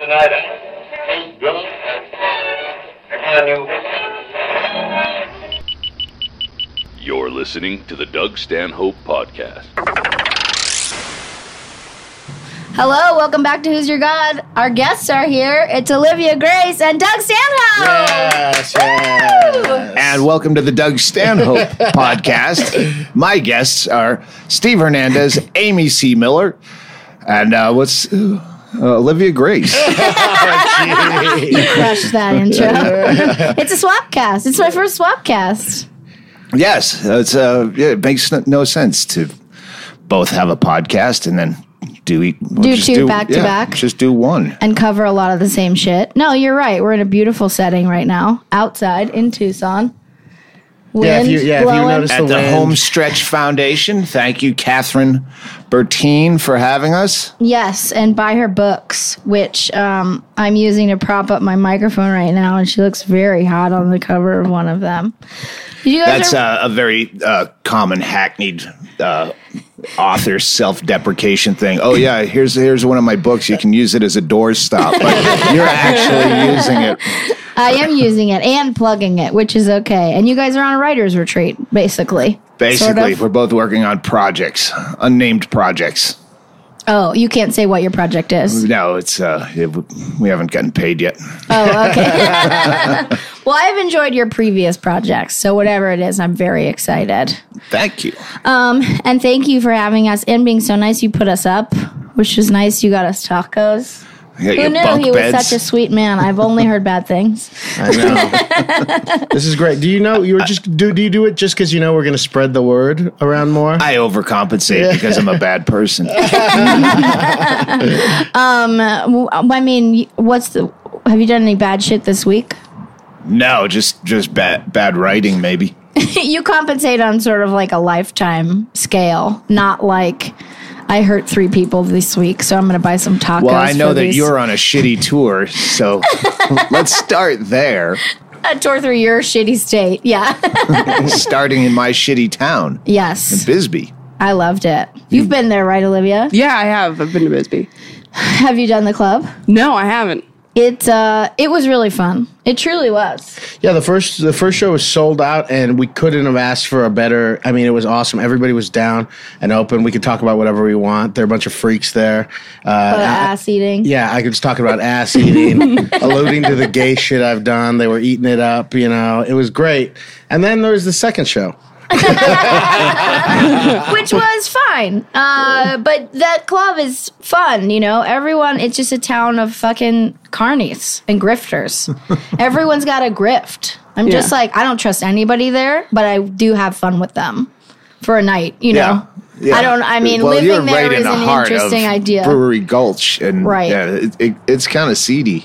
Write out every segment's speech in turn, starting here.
tonight. You're listening to the Doug Stanhope Podcast. Hello, welcome back to Who's Your God. Our guests are here. It's Olivia Grace and Doug Stanhope. Yes. And welcome to the Doug Stanhope Podcast. My guests are Steve Hernandez, Amy C. Miller, and Olivia Grace. You crushed that intro. It's a SwapCast. It's my first SwapCast. Yes, it makes no sense to both have a podcast and then do two back to back. Just do one. And cover a lot of the same shit. No, you're right. We're in a beautiful setting right now, outside in Tucson. Wind if you notice at the wind. HomeStretch Foundation. Thank you, Catherine Bertine, for having us. Yes, and buy her books, which I'm using to prop up my microphone right now, and she looks very hot on the cover of one of them. That's a very common hackneyed author self-deprecation thing. Oh yeah, here's one of my books. You can use it as a doorstop, but you're actually using it. I am using it and plugging it, which is okay. And you guys are on a writer's retreat, basically. Basically, sort of. We're both working on projects, unnamed projects. Oh, you can't say what your project is. No, it's we haven't gotten paid yet. Oh, okay. Well, I've enjoyed your previous projects, so whatever it is, I'm very excited. Thank you. And thank you for having us and being so nice. You put us up, which was nice. You got us tacos. Who knew he was such a sweet man? I've only heard bad things. I know. This is great. Do you know do you do it just because you know we're going to spread the word around more? I overcompensate because I'm a bad person. I mean, have you done any bad shit this week? No, just bad writing, maybe. You compensate on sort of like a lifetime scale, not like I hurt 3 people this week, so I'm going to buy some tacos. Well, I know that you're on a shitty tour, so let's start there. A tour through your shitty state, yeah. Starting in my shitty town. Yes. In Bisbee. I loved it. You've been there, right, Olivia? Yeah, I have. I've been to Bisbee. Have you done the club? No, I haven't. It was really fun. It truly was. Yeah, the first show was sold out, and we couldn't have asked for a better. I mean, it was awesome. Everybody was down and open. We could talk about whatever we want. There are a bunch of freaks there. Ass eating. Yeah, I could just talk about ass eating, alluding to the gay shit I've done. They were eating it up. You know, it was great. And then there was the second show. Which was fine. But that club is fun, you know. Everyone, it's just a town of fucking carnies and grifters. Everyone's got a grift. I'm just like, I don't trust anybody there, but I do have fun with them for a night, you know. Yeah. Living there is an interesting idea. Brewery Gulch, and right. Yeah, it's kind of seedy.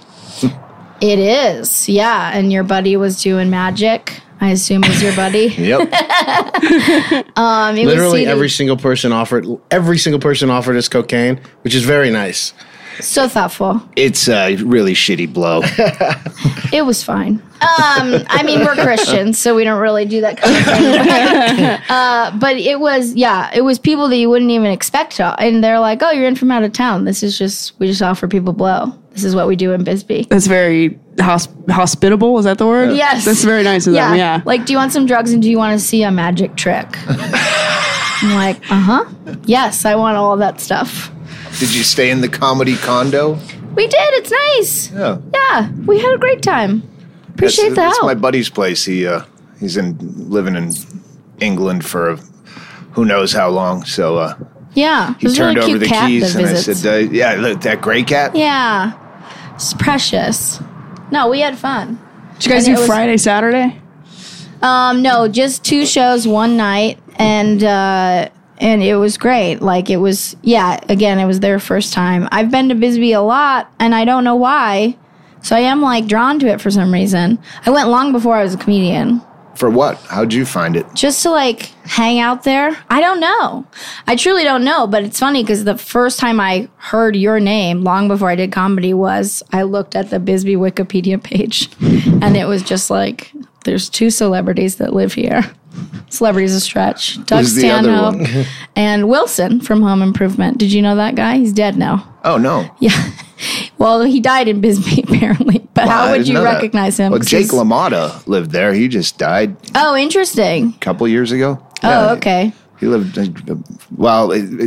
It is, yeah. And your buddy was doing magic. I assume was your buddy. Yep. Literally every single person offered us cocaine, which is very nice. So thoughtful. It's a really shitty blow. It was fine. We're Christians, so we don't really do that kind of thing. But it was people that you wouldn't even expect to. And they're like, oh, you're in from out of town. We just offer people blow. This is what we do in Bisbee. That's very hospitable. Is that the word? Yes. That's very nice of them, yeah. Like, do you want some drugs and do you want to see a magic trick? I'm like, yes, I want all of that stuff. Did you stay in the comedy condo? We did. It's nice. Yeah. Yeah, we had a great time. Appreciate the help. That's my buddy's place. He's living in England for who knows how long. So yeah, he turned really over the keys and I said, look, that gray cat? Yeah, it's precious. No, we had fun. Did you guys do Friday, Saturday? No, just 2 shows one night, and it was great. Like, it was, again, it was their first time. I've been to Bisbee a lot, and I don't know why, so I am, like, drawn to it for some reason. I went long before I was a comedian. For what? How'd you find it? Just to, like, hang out there. I don't know. I truly don't know, but it's funny because the first time I heard your name, long before I did comedy, was I looked at the Bisbee Wikipedia page, and it was just like, there's 2 celebrities that live here. Celebrities a stretch. Doug Stanhope and Wilson from Home Improvement. Did you know that guy? He's dead now. Oh, no. Yeah. Well, he died in Bisbee, apparently. But how would you recognize him? Well, Jake LaMotta lived there. He just died. Oh, interesting. A couple years ago. Oh, okay. He lived,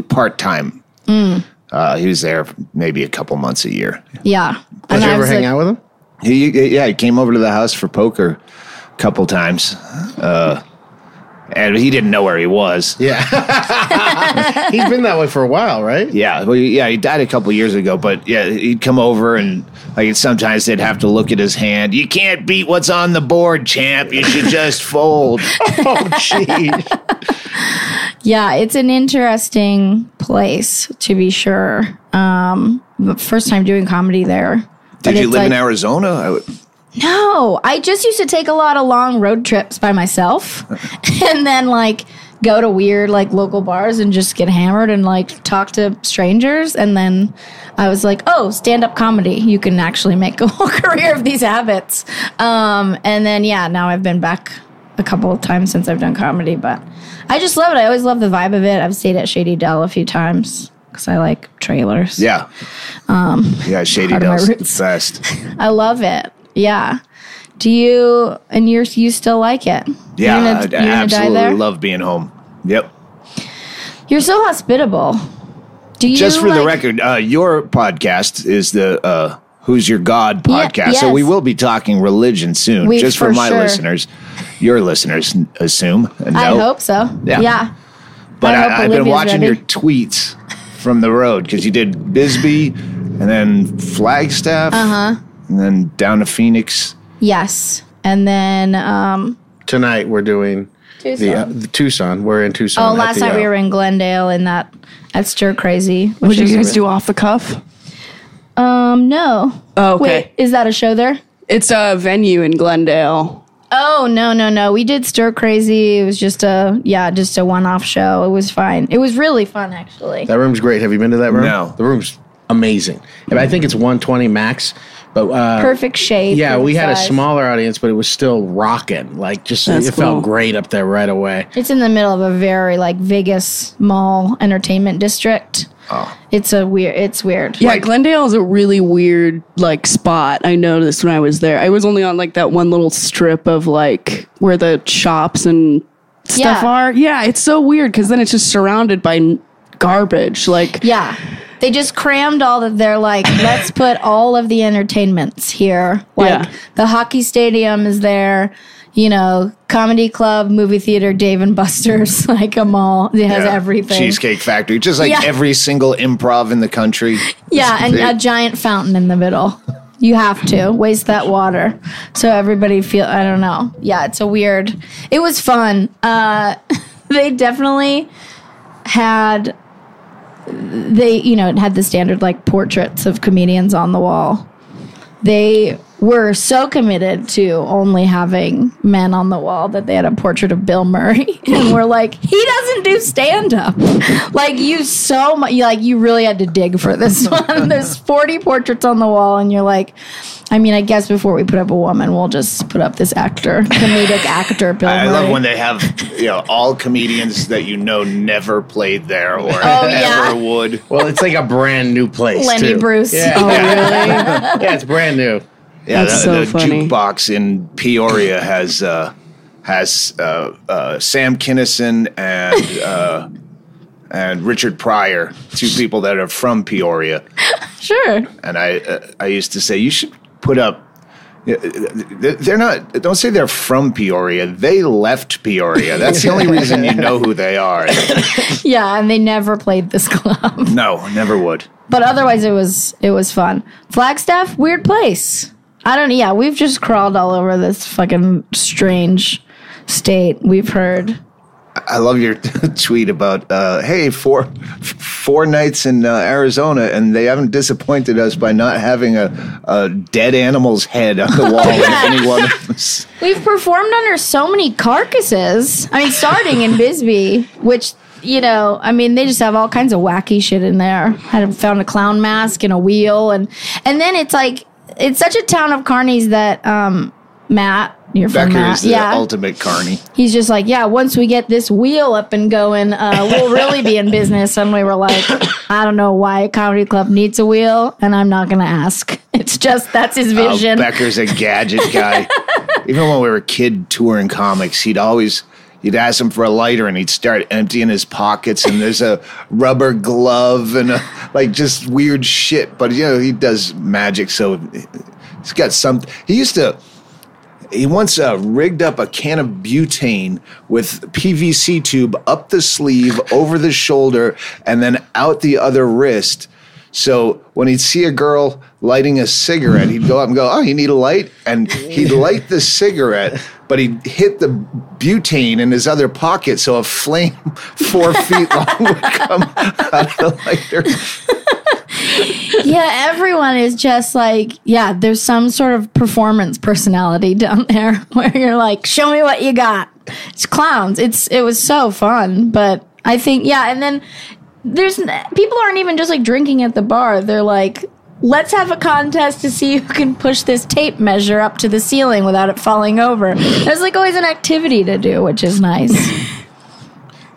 part-time. He was there maybe a couple months a year. Yeah. Did you ever hang out with him? He came over to the house for poker a couple times. And he didn't know where he was. Yeah. He's been that way for a while, right? Yeah. Well, he died a couple years ago, but yeah, he'd come over and sometimes they'd have to look at his hand. You can't beat what's on the board, champ. You should just fold. Oh, jeez. Yeah, it's an interesting place, to be sure. The first time doing comedy there. Did you live in Arizona? No, I just used to take a lot of long road trips by myself and then go to weird local bars and just get hammered and talk to strangers. And then I was like, oh, stand-up comedy. You can actually make a whole career of these habits. And then, now I've been back a couple of times since I've done comedy, but I just love it. I always love the vibe of it. I've stayed at Shady Dell a few times because I like trailers. Yeah. Shady Dell's the best. I love it. Yeah. Do you, and you still like it? Yeah, I absolutely love being home. Yep. You're so hospitable. Do you Just for the record, your podcast is the Who's Your God podcast. Yes. So we will be talking religion soon. Just for my listeners, your listeners assume and know. I hope so. Yeah. But I've been watching your tweets from the road because you did Bisbee and then Flagstaff. And then down to Phoenix. Yes. And then tonight we're doing the Tucson. We're in Tucson. Oh, last night we were in Glendale at Stir Crazy. What did you guys do off the cuff? No. Oh, okay. Wait, is that a show there? It's a venue in Glendale. Oh, no. We did Stir Crazy. It was just a one-off show. It was fine. It was really fun, actually. That room's great. Have you been to that room? No. The room's amazing. I think it's 120 max. But perfect shape. Yeah, we had a smaller audience, but it was still rocking. It felt great up there right away. It's in the middle of a very Vegas mall entertainment district. Oh. It's weird. Yeah, Glendale is a really weird spot. I noticed when I was there. I was only on that one little strip of where the shops and stuff are. Yeah, it's so weird because then it's just surrounded by garbage. Yeah. They just crammed all of their let's put all of the entertainments here. The hockey stadium is there, comedy club, movie theater, Dave and Buster's, a mall. It has everything. Cheesecake Factory, just every single improv in the country. Yeah, and a giant fountain in the middle. You have to waste that water. So everybody I don't know. Yeah, it was fun. They definitely had... it had the standard portraits of comedians on the wall. They were so committed to only having men on the wall that they had a portrait of Bill Murray, and we're he doesn't do stand up. You really had to dig for this one. There's 40 portraits on the wall, and you're I guess before we put up a woman, we'll just put up this comedic actor, Bill Murray. I love when they have, all comedians that never played there or ever would. Well, it's a brand new place, Lenny too. Bruce. Yeah. Oh, really? Yeah, it's brand new. Yeah, That's so the funny. jukebox in Peoria has Sam Kinison and Richard Pryor, two people that are from Peoria. Sure. And I used to say you should put up. They're not. Don't say they're from Peoria. They left Peoria. That's the only reason you know who they are. Yeah, and they never played this club. No, never would. But otherwise, it was fun. Flagstaff, weird place. We've just crawled all over this fucking strange state. We've heard. I love your tweet about, hey, four nights in Arizona, and they haven't disappointed us by not having a dead animal's head on the wall in any one of us. We've performed under so many carcasses. starting in Bisbee, which, they just have all kinds of wacky shit in there. I found a clown mask and a wheel, and then it's such a town of carnies that Matt You're from Becker that. is the ultimate carny. He's just like, yeah, once we get this wheel up and going, we'll really be in business. And we were like, I don't know why a comedy club needs a wheel, and I'm not going to ask. It's just, that's his vision. Becker's a gadget guy. Even when we were kid touring comics, you'd ask him for a lighter, and he'd start emptying his pockets, and there's a rubber glove and like just weird shit. But, he does magic, so he's got something. He once rigged up a can of butane with PVC tube up the sleeve, over the shoulder, and then out the other wrist. So when he'd see a girl lighting a cigarette, he'd go up and go, "Oh, you need a light?" And he'd light the cigarette, but he'd hit the butane in his other pocket, so a flame 4 feet long would come out of the lighter. Yeah, everyone is just like, there's some sort of performance personality down there where you're like, show me what you got. It's clowns. It was so fun. But I think, and then people aren't even just like drinking at the bar. They're like, let's have a contest to see who can push this tape measure up to the ceiling without it falling over. There's like always an activity to do, which is nice.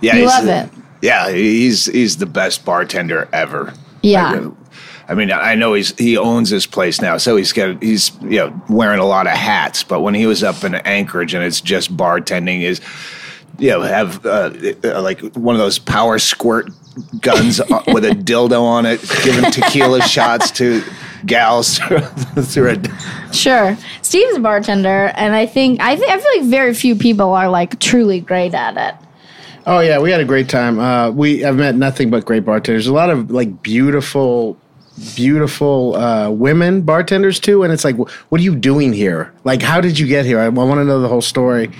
Yeah, you love it. Yeah, he's the best bartender ever. Yeah. I mean, I know he owns this place now, so he's wearing a lot of hats. But when he was up in Anchorage and it's just bartending, have like one of those power squirt guns with a dildo on it, giving tequila shots to gals through it. Sure, Steve's a bartender, and I feel like very few people are like truly great at it. Oh yeah, we had a great time. I've met nothing but great bartenders. A lot of like beautiful women bartenders too, and it's like, what are you doing here? Like, how did you get here? I want to know the whole story.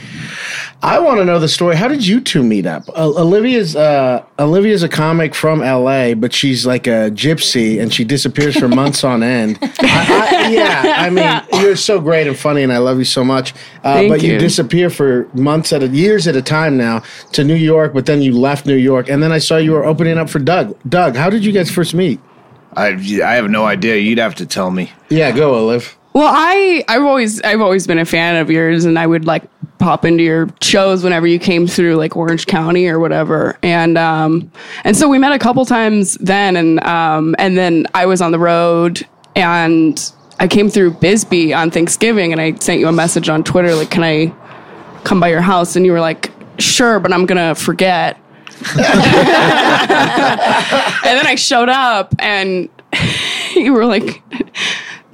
I want to know the story. How did you two meet up? Olivia's a comic from LA, but she's like a gypsy, and she disappears for months on end. I mean, you're so great and funny, and I love you so much. But you disappear for years at a time now to New York, but then you left New York, and then I saw you were opening up for Doug. Doug, how did you guys first meet? I have no idea. You'd have to tell me. Yeah, go, Olive. Well, I've always been a fan of yours, and I would like pop into your shows whenever you came through like Orange County or whatever. And so we met a couple times then, and then I was on the road, and I came through Bisbee on Thanksgiving, and I sent you a message on Twitter like, "Can I come by your house?" And you were like, "Sure, but I'm gonna forget." And then I showed up, and you were like,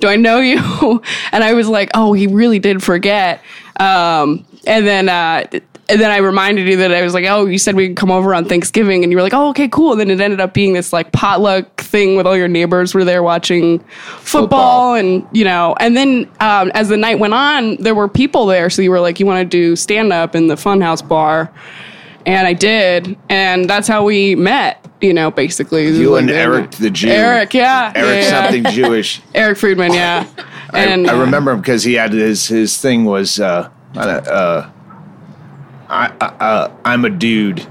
"Do I know you?" And I was like, "Oh, he really did forget." And then I reminded you that I was like, "Oh, you said we could come over on Thanksgiving," and you were like, "Oh, okay, cool." And then it ended up being this like potluck thing with all your neighbors were there watching football. And and then as the night went on, there were people there, so you were like, "You want to do stand up in the Funhouse bar?" And I did, and that's how we met, basically. You and Eric the Jew. Eric, yeah. Eric something Jewish. Eric Friedman, yeah. And I remember him because he had his thing was, I'm a dude.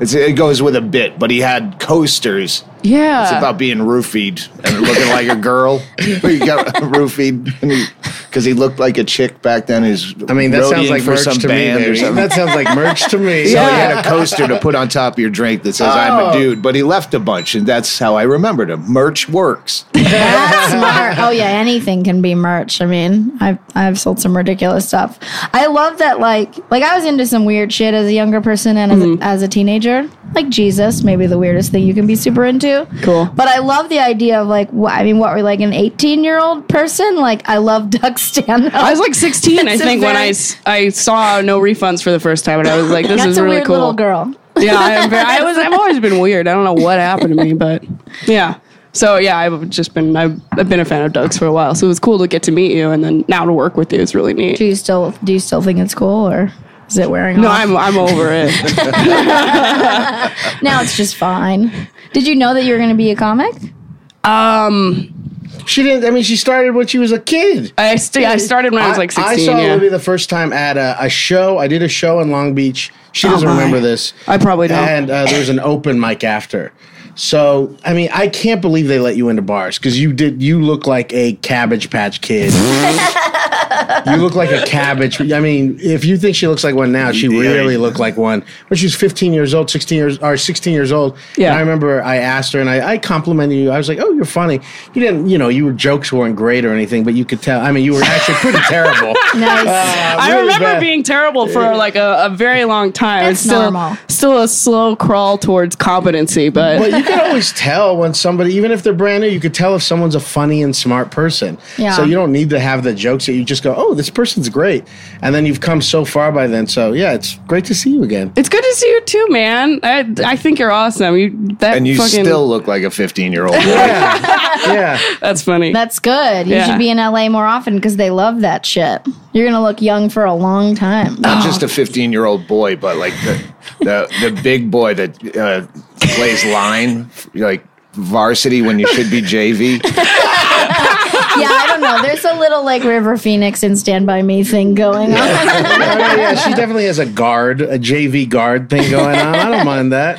It goes with a bit, but he had coasters. Yeah. It's about being roofied and looking like a girl. He got roofied because he looked like a chick back then. That sounds like for merch some to band me. or something. That sounds like merch to me. So he had a coaster to put on top of your drink that says "I'm a dude," but he left a bunch, and that's how I remembered him. Merch works. That's smart. Oh yeah, anything can be merch. I mean, I've sold some ridiculous stuff. I love that. Like I was into some weird shit as a younger person and as a teenager. Like Jesus, maybe the weirdest thing you can be super into. Cool. But I love the idea of like, what were you, like an 18-year-old person? Like I love Doug Stanhope. I was like 16, I think, when I saw No Refunds for the first time, and I was like, "This is really cool." Little girl. Yeah, I've always been weird. I don't know what happened to me, but yeah. So yeah, I've been a fan of Doug's for a while. So it was cool to get to meet you, and then now to work with you is really neat. Do you still think it's cool, or is it wearing No, off? I'm over it. Now it's just fine. Did you know that you were going to be a comic? She didn't. I mean, she started when she was a kid. I started when I was like 16. I saw Olivia the first time at a show. I did a show in Long Beach. She doesn't remember this. I probably don't. And there was an open mic after. So, I mean, I can't believe they let you into bars because you look like a Cabbage Patch Kid. You look like a cabbage. I mean, if you think she looks like one now, she really looked like one. When she was 16 years old. Yeah. And I remember I asked her, and I complimented you. I was like, "Oh, you're funny." You didn't, your jokes weren't great or anything, but you could tell. I mean, you were actually pretty terrible. Nice. I Really remember bad. being terrible for like a very long time. It's normal. Still a slow crawl towards competency, but But you can always tell when somebody, even if they're brand new, you could tell if someone's a funny and smart person. Yeah. So you don't need to have the jokes that you just go, "Oh, this person's great," and then you've come so far by then. So yeah, it's great to see you again. it's good to see you too, man. I think you're awesome. And you still look like a 15-year-old boy. Yeah. That's funny. That's good. You Yeah. should be in LA more often because they love that shit. You're going to look young for a long time. Not just a 15-year-old boy, but like the big boy that plays line, like varsity when you should be JV. Yeah, I don't know. There's a little like River Phoenix and Stand By Me thing going on. Yeah, she definitely has a JV guard thing going on. I don't mind that.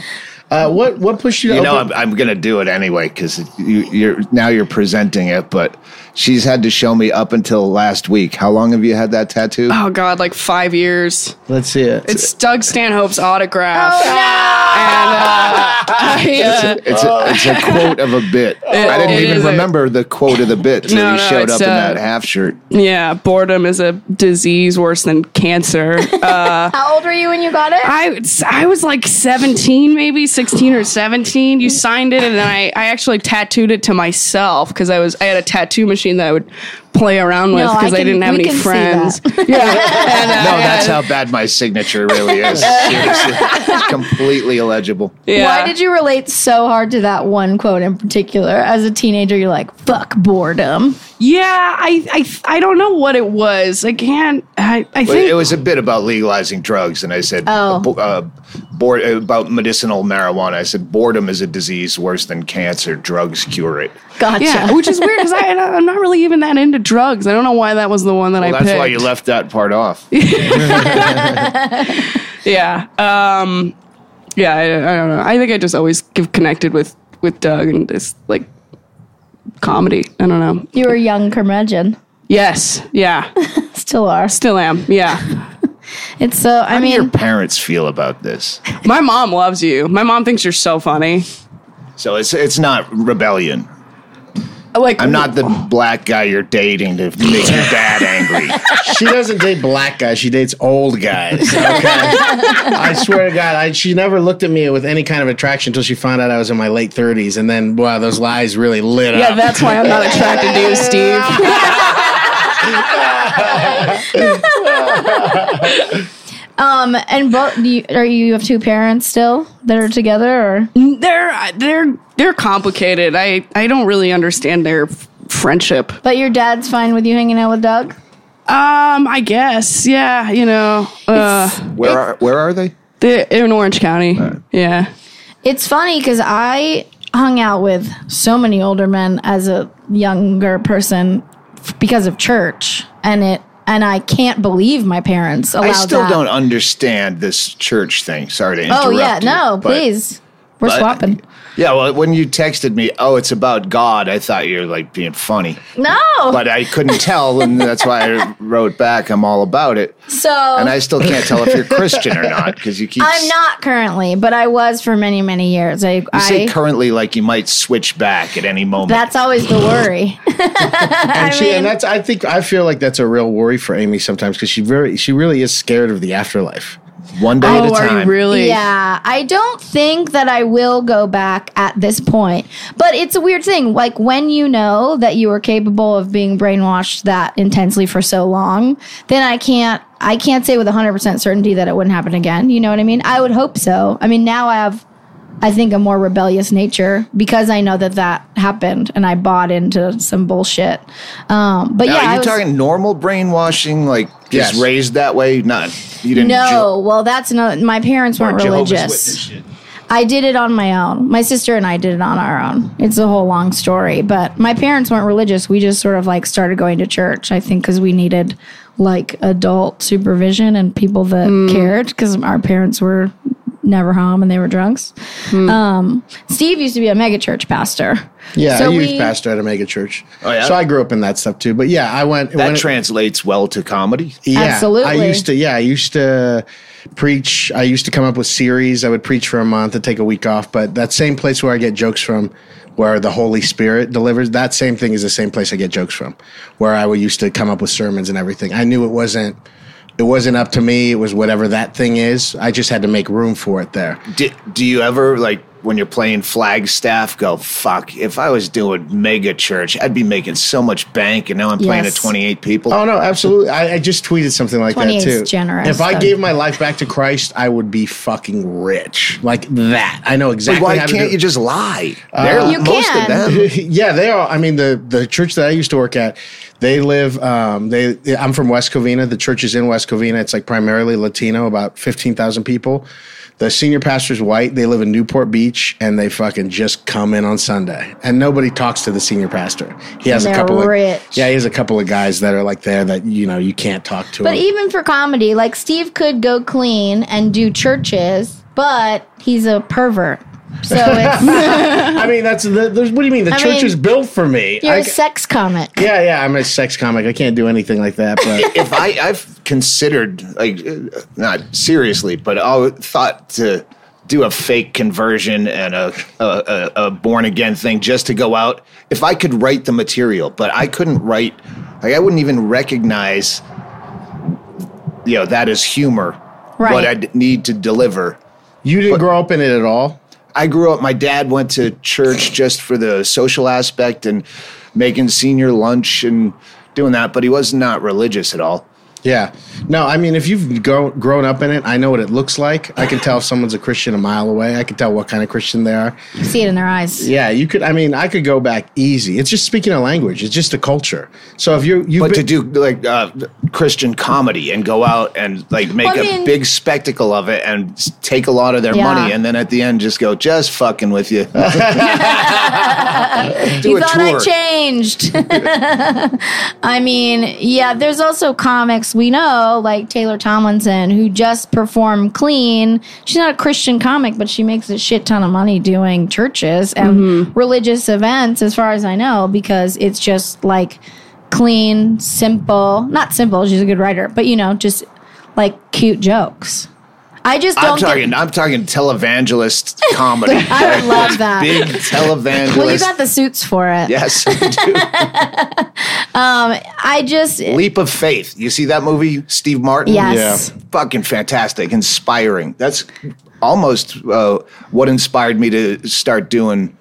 What pushed you to open? I'm going to do it anyway because you're presenting it, but she's had to show me up until last week. How long have you had that tattoo? Oh God, like 5 years. Let's see it. It's Doug Stanhope's autograph. Oh, no! And It's a quote of a bit. I didn't it even is remember the quote of the bit until No, you no, showed it's, up in that half shirt. yeah, boredom is a disease worse than cancer. How old were you when you got it? I was like 17, maybe 16 or 17. You signed it, and then I actually tattooed it to myself because I had a tattoo machine that I would play around with because I didn't have any friends. Yeah, and, No, that's how bad my signature really is. Seriously. It's completely illegible. yeah. Why did you relate so hard to that one quote in particular? As a teenager, you're like, "Fuck boredom." Yeah, I don't know what it was. I can't. I But think it was a bit about legalizing drugs, and I said about medicinal marijuana. I said boredom is a disease worse than cancer. Drugs cure it. Gotcha. yeah, which is weird because I'm not really even that into drugs. I don't know why that was the one that I Well, that's picked. why you left that part off. Yeah. Yeah, I don't know. I think I just always connected with Doug and this like comedy. I don't know. You were a young curmudgeon. Yes. Yeah. Still are. Still am. Yeah. It's so, How do your parents feel about this? My mom loves you. My mom thinks you're so funny. So it's not rebellion. Like I'm not the black guy you're dating to make your dad angry. She doesn't date black guys. She dates old guys. Okay? I swear to God, she never looked at me with any kind of attraction until she found out I was in my late 30s. And then, wow, those lies really lit Yeah, up. that's why I'm not attracted to you, Steve. And both you have two parents still that are together, or They're complicated. I don't really understand their friendship. but your dad's fine with you hanging out with Doug? I guess. Yeah, you know. Where are they? They're in Orange County. Yeah. It's funny because I hung out with so many older men as a younger person because of church, and I can't believe my parents allowed I still that. don't understand this church thing. Sorry to interrupt. Oh yeah, you, no, but- please. We're but- swapping. Yeah, well, when you texted me, it's about God, I thought you were like being funny. No. But I couldn't tell, and that's why I wrote back, I'm all about it. So And I still can't tell if you're Christian or not, because you keep... I'm not currently, but I was for many, many years. You say currently like you might switch back at any moment. That's always the worry. I feel like that's a real worry for Amy sometimes because she really is scared of the afterlife. One day at a Oh, time. are you really? Yeah, I don't think that I will go back at this point. But it's a weird thing. Like when you know that you were capable of being brainwashed that intensely for so long, then I can't say with 100% certainty that it wouldn't happen again. You know what I mean? I would hope so. I mean, now I have, I think, a more rebellious nature because I know that happened and I bought into some bullshit. But Now, yeah, are you talking normal brainwashing, like just Yes. raised that way? You didn't... no, well, that's not. My parents weren't Jehovah's religious. Witness shit. I did it on my own. My sister and I did it on our own. It's a whole long story, but my parents weren't religious. We just sort of like started going to church, I think, because we needed like adult supervision and people that cared because our parents were never home and they were drunks. Steve used to be a megachurch pastor. Yeah, so I used pastor at a mega church. Oh, yeah? So I grew up in that stuff too. But yeah, I went. That translates well to comedy. Yeah, absolutely. I used to preach. I used to come up with series. I would preach for a month and take a week off. But that same place where I get jokes from, where the Holy Spirit delivers, that same thing is the same place I get jokes from, where I used to come up with sermons and everything. I knew it wasn't up to me. It was whatever that thing is. I just had to make room for it there. Do you ever, like, when you're playing Flagstaff, go, fuck, if I was doing mega church, I'd be making so much bank, and now I'm playing at 28 people? Oh, no, absolutely. I just tweeted something like that, too. Generous. If I gave my life back to Christ, I would be fucking rich. Like that. I know exactly why how to can't do you just lie? You Most can. of them. Yeah, they are. I mean, the church that I used to work at, they live, I'm from West Covina. The church is in West Covina. It's like primarily Latino, about 15,000 people. The senior pastor's white. They live in Newport Beach, and they fucking just come in on Sunday. And nobody talks to the senior pastor. He has They're a couple rich. he has a couple of guys that are like there that, you can't talk to. But him. even for comedy, like Steve could go clean and do churches, but he's a pervert. So it's I mean, what do you mean? The church is built for me. You're a sex comic. Yeah, I'm a sex comic. I can't do anything like that. But If I've considered, like, not seriously, but I thought to do a fake conversion and a born again thing just to go out. If I could write the material, but I couldn't write, like, I wouldn't even recognize, that is humor. Right. What I'd need to deliver. you didn't grow up in it at all? I grew up, my dad went to church just for the social aspect and making senior lunch and doing that, but he was not religious at all. Yeah. No, I mean, if you've grown up in it, I know what it looks like. I can tell if someone's a Christian a mile away. I can tell what kind of Christian they are. You see it in their eyes. Yeah, you could. I mean, I could go back easy. It's just speaking a language. It's just a culture. So if to do like Christian comedy and go out and like make a big spectacle of it and take a lot of their money, and then at the end just go, just fucking with you. Do You a thought tour. I changed. I mean, yeah, there's also comics we know, like Taylor Tomlinson, who just performed clean. She's not a Christian comic, but she makes a shit ton of money doing churches and religious events, as far as I know, because it's just like clean, simple. Not simple, she's a good writer, but just like cute jokes. I just don't. I'm talking televangelist comedy. I would love that. Big televangelist. Well, you got the suits for it. Yes, I do. Leap of Faith. You see that movie, Steve Martin? Yes. Yeah. Fucking fantastic, inspiring. That's almost what inspired me to start doing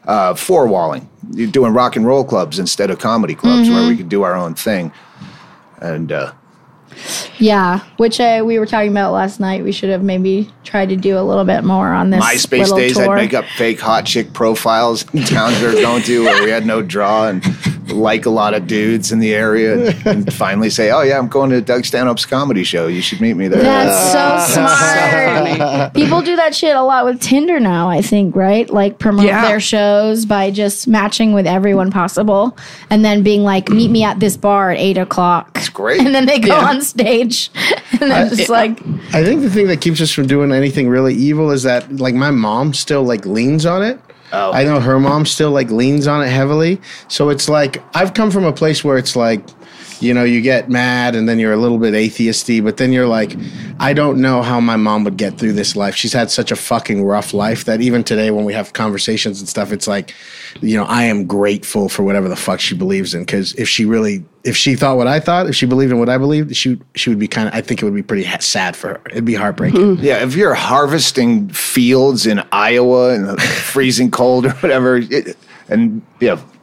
four-walling. You're doing rock and roll clubs instead of comedy clubs where we could do our own thing. And yeah, which we were talking about last night. We should have maybe tried to do a little bit more on this MySpace little days, tour. I'd make up fake hot chick profiles in towns we were going to where we had no draw and like a lot of dudes in the area and finally say, oh yeah, I'm going to Doug Stanhope's comedy show. You should meet me there. That's so smart. People do that shit a lot with Tinder now, I think, right? Like promote their shows by just matching with everyone possible and then being like, meet me at this bar at 8:00. It's great. And then they go on stage and then just like... I think the thing that keeps us from doing anything really evil is that, like, my mom still, like, leans on it. Oh. I know her mom still, like, leans on it heavily. So it's like, I've come from a place where it's like, you get mad and then you're a little bit atheisty, but then you're like, I don't know how my mom would get through this life. She's had such a fucking rough life that even today when we have conversations and stuff, it's like, I am grateful for whatever the fuck she believes in. Because if she thought what I thought, if she believed in what I believed, she would be I think it would be pretty sad for her. It'd be heartbreaking. Yeah, if you're harvesting fields in Iowa in the freezing cold or whatever,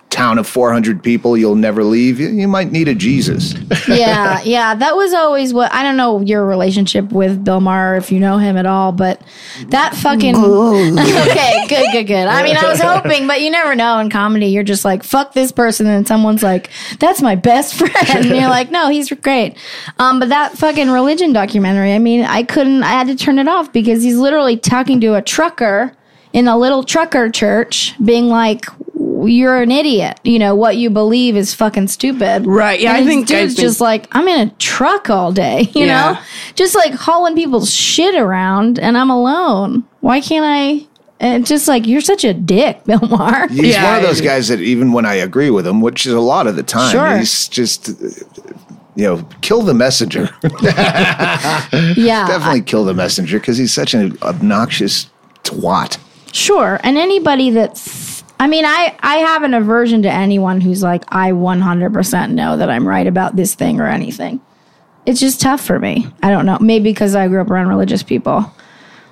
town of 400 people, you'll never leave. You might need a Jesus. Yeah. That was always what, I don't know your relationship with Bill Maher, if you know him at all, but that fucking... Okay, good. I mean, I was hoping, but you never know in comedy. You're just like, fuck this person, and someone's like, that's my best friend. And you're like, no, he's great. But that fucking religion documentary, I mean, I had to turn it off because he's literally talking to a trucker in a little trucker church being like, you're an idiot. You know, what you believe is fucking stupid. Right. Yeah, and this dude's just like, I'm in a truck all day, you know? Just like hauling people's shit around and I'm alone. Why can't I? And just like, you're such a dick, Bill Maher. He's one of those guys that even when I agree with him, which is a lot of the time, he's just, kill the messenger. Definitely kill the messenger because he's such an obnoxious twat. Sure. And anybody that's, I have an aversion to anyone who's like, I 100% know that I'm right about this thing or anything. It's just tough for me. I don't know. Maybe because I grew up around religious people.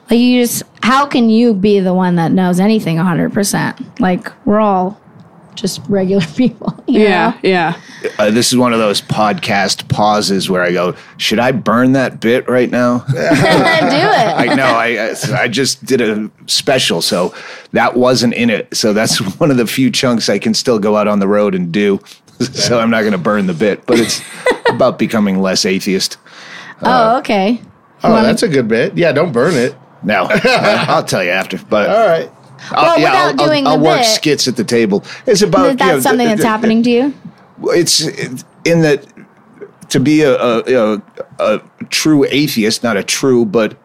Like how can you be the one that knows anything 100%? Like we're all just regular people. You know? Yeah. This is one of those podcast pauses where I go, should I burn that bit right now? Do it. I know. I just did a special, so that wasn't in it. So that's one of the few chunks I can still go out on the road and do. So I'm not going to burn the bit, but it's about becoming less atheist. Okay. That's a good bit. Yeah, don't burn it. No, I'll tell you after. But all right. I'll work skits at the table. It's about that's something that's happening to you. It's in that to be a true atheist, not a true, but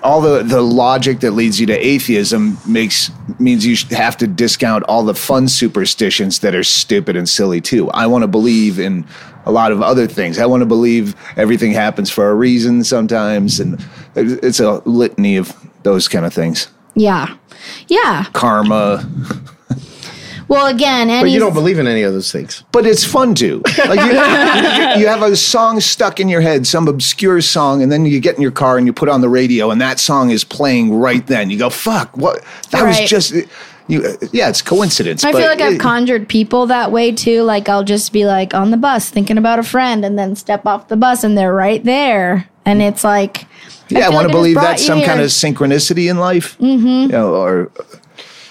all the logic that leads you to atheism means you have to discount all the fun superstitions that are stupid and silly too. I want to believe in a lot of other things. I want to believe everything happens for a reason sometimes, and it's a litany of those kind of things. Yeah. Karma. Well, again, but you don't believe in any of those things. But it's fun to. Like you have a song stuck in your head, some obscure song, and then you get in your car and you put on the radio, and that song is playing right then. You go, "Fuck! What? That was just." It's coincidence. I feel like I've conjured people that way too. Like I'll just be like on the bus thinking about a friend, and then step off the bus, and they're right there, and it's like. I want to believe that's some kind of synchronicity in life. Mm-hmm.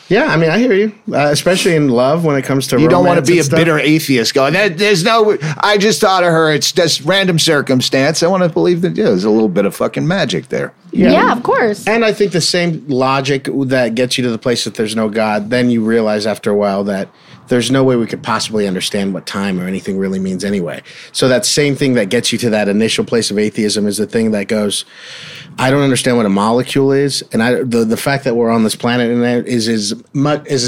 Yeah, I hear you, especially in love when it comes to you don't want to be a bitter atheist going, there's no, I just thought of her, it's just random circumstance. I want to believe that, there's a little bit of fucking magic there. Yeah, of course. And I think the same logic that gets you to the place that there's no God, then you realize after a while that there's no way we could possibly understand what time or anything really means anyway. So that same thing that gets you to that initial place of atheism is the thing that goes, I don't understand what a molecule is, and the fact that we're on this planet and that is as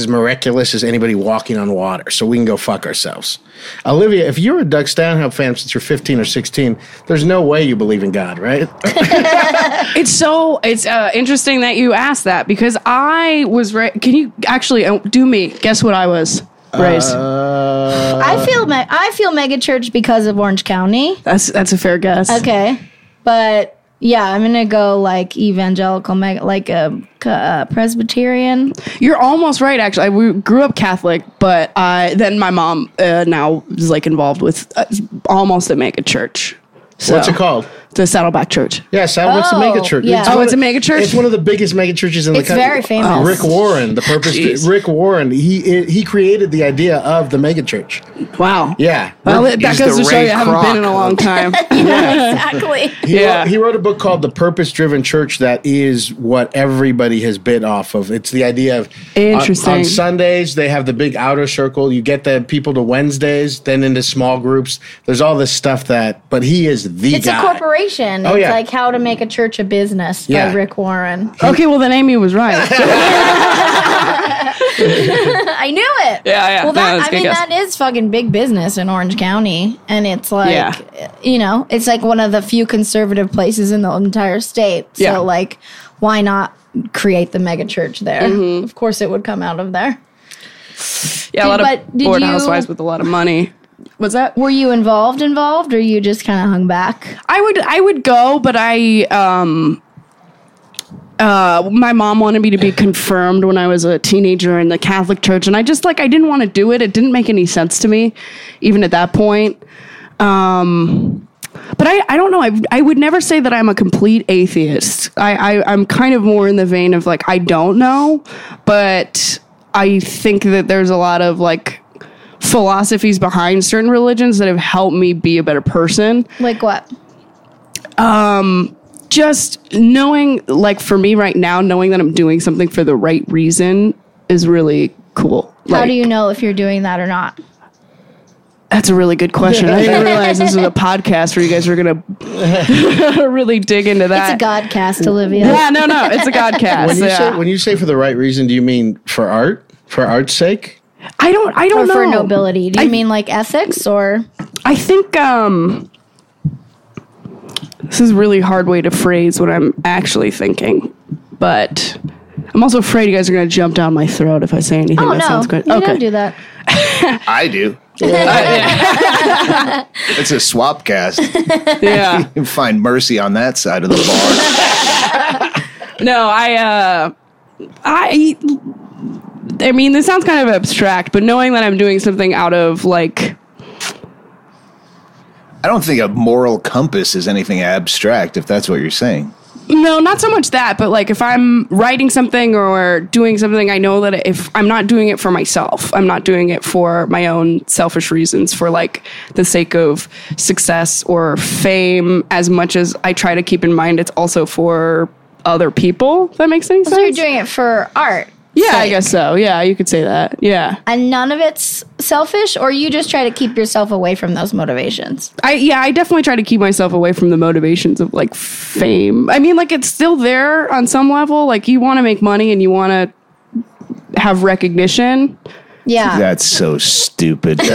miraculous as anybody walking on water. So we can go fuck ourselves. Olivia, if you're a Doug Stanhope fan since you're 15 or 16, there's no way you believe in God, right? It's interesting that you asked that because I was can you actually do me? Guess what I was? Raised. I feel megachurch because of Orange County. That's a fair guess. Okay, but yeah, I'm gonna go like evangelical, like a Presbyterian. You're almost right. Actually, we grew up Catholic, but then my mom now is like involved with almost a megachurch. So, what's it called? The Saddleback Church. Yeah, Saddleback's a megachurch. Yeah. It's a megachurch? It's one of the biggest megachurches in the country. It's very famous. Rick Warren, the purpose. Rick Warren, he created the idea of the megachurch. Wow. Yeah. Well, that goes to show you I haven't been in a long time. Exactly. He wrote a book called The Purpose-Driven Church that is what everybody has bit off of. It's the idea of interesting. On Sundays, they have the big outer circle. You get the people to Wednesdays, then into small groups. There's all this stuff but he is the guy. It's a corporation. Oh, it's like How to Make a Church a Business by Rick Warren. Okay, well then Amy was right. I knew it. Yeah. Well, that is fucking big business in Orange County, and it's like, it's like one of the few conservative places in the entire state. So, like, why not create the mega church there? Mm-hmm. Of course, it would come out of there. Yeah, a lot of bored housewives with a lot of money. What's that? Were you involved, or you just kind of hung back? I would go, but my mom wanted me to be confirmed when I was a teenager in the Catholic Church, and I didn't want to do it. It didn't make any sense to me, even at that point. But I don't know. I would never say that I'm a complete atheist. I'm kind of more in the vein of like, I don't know, but I think that there's a lot of like philosophies behind certain religions that have helped me be a better person. Like what? Just knowing, like for me right now, knowing that I'm doing something for the right reason is really cool. How do you know if you're doing that or not? That's a really good question. I didn't realize this was a podcast where you guys were going to really dig into that. It's a Godcast, Olivia. Yeah, no, it's a Godcast. When you say for the right reason, do you mean for art? For art's sake? I don't or know. For nobility. Do you mean like ethics or? I think this is a really hard way to phrase what I'm actually thinking, but I'm also afraid you guys are going to jump down my throat if I say anything that sounds good. You don't do that. I do. It's a SwapCast. Yeah. You can find mercy on that side of the bar. No, I mean, this sounds kind of abstract, but knowing that I'm doing something out of like, I don't think a moral compass is anything abstract, if that's what you're saying. no, not so much that, but like if I'm writing something or doing something, I know that if I'm not doing it for myself, I'm not doing it for my own selfish reasons, for like the sake of success or fame, as much as I try to keep in mind it's also for other people. If that makes any sense? So you're doing it for art. Yeah, I guess so. Yeah, you could say that. Yeah. And none of it's selfish, or you just try to keep yourself away from those motivations? I definitely try to keep myself away from the motivations of like fame. I mean, like it's still there on some level. Like you want to make money and you want to have recognition. Yeah. That's so stupid. This is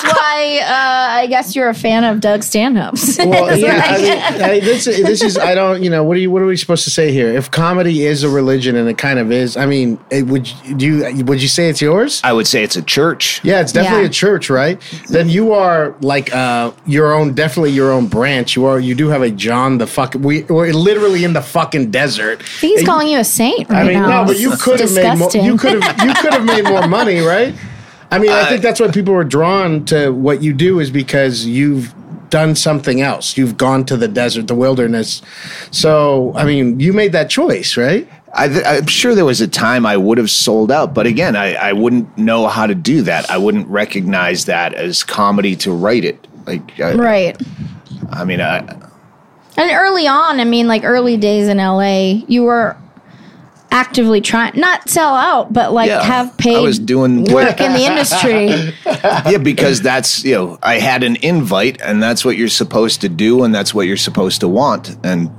why I guess you're a fan of Doug Stanhope's. Well, yeah, I mean, this is, I don't, what are we supposed to say here? If comedy is a religion, and it kind of is, I mean, would you say it's yours? I would say it's a church. Yeah, it's definitely a church, right? Then you are like definitely your own branch. You do have a John the fucking, we're literally in the fucking desert. I think he's calling you a saint right now. No, but you could have made more, you could have made more money, right? I mean, I think that's why people are drawn to what you do, is because you've done something else. You've gone to the desert, the wilderness. So, I mean, you made that choice, right? I'm sure there was a time I would have sold out, but again, I wouldn't know how to do that. I wouldn't recognize that as comedy to write it. Right. I mean, and early on, I mean, like early days in LA, you were actively trying not sell out, but like have paid I was doing work in the industry. Yeah, because that's, I had an invite, and that's what you're supposed to do, and that's what you're supposed to want. And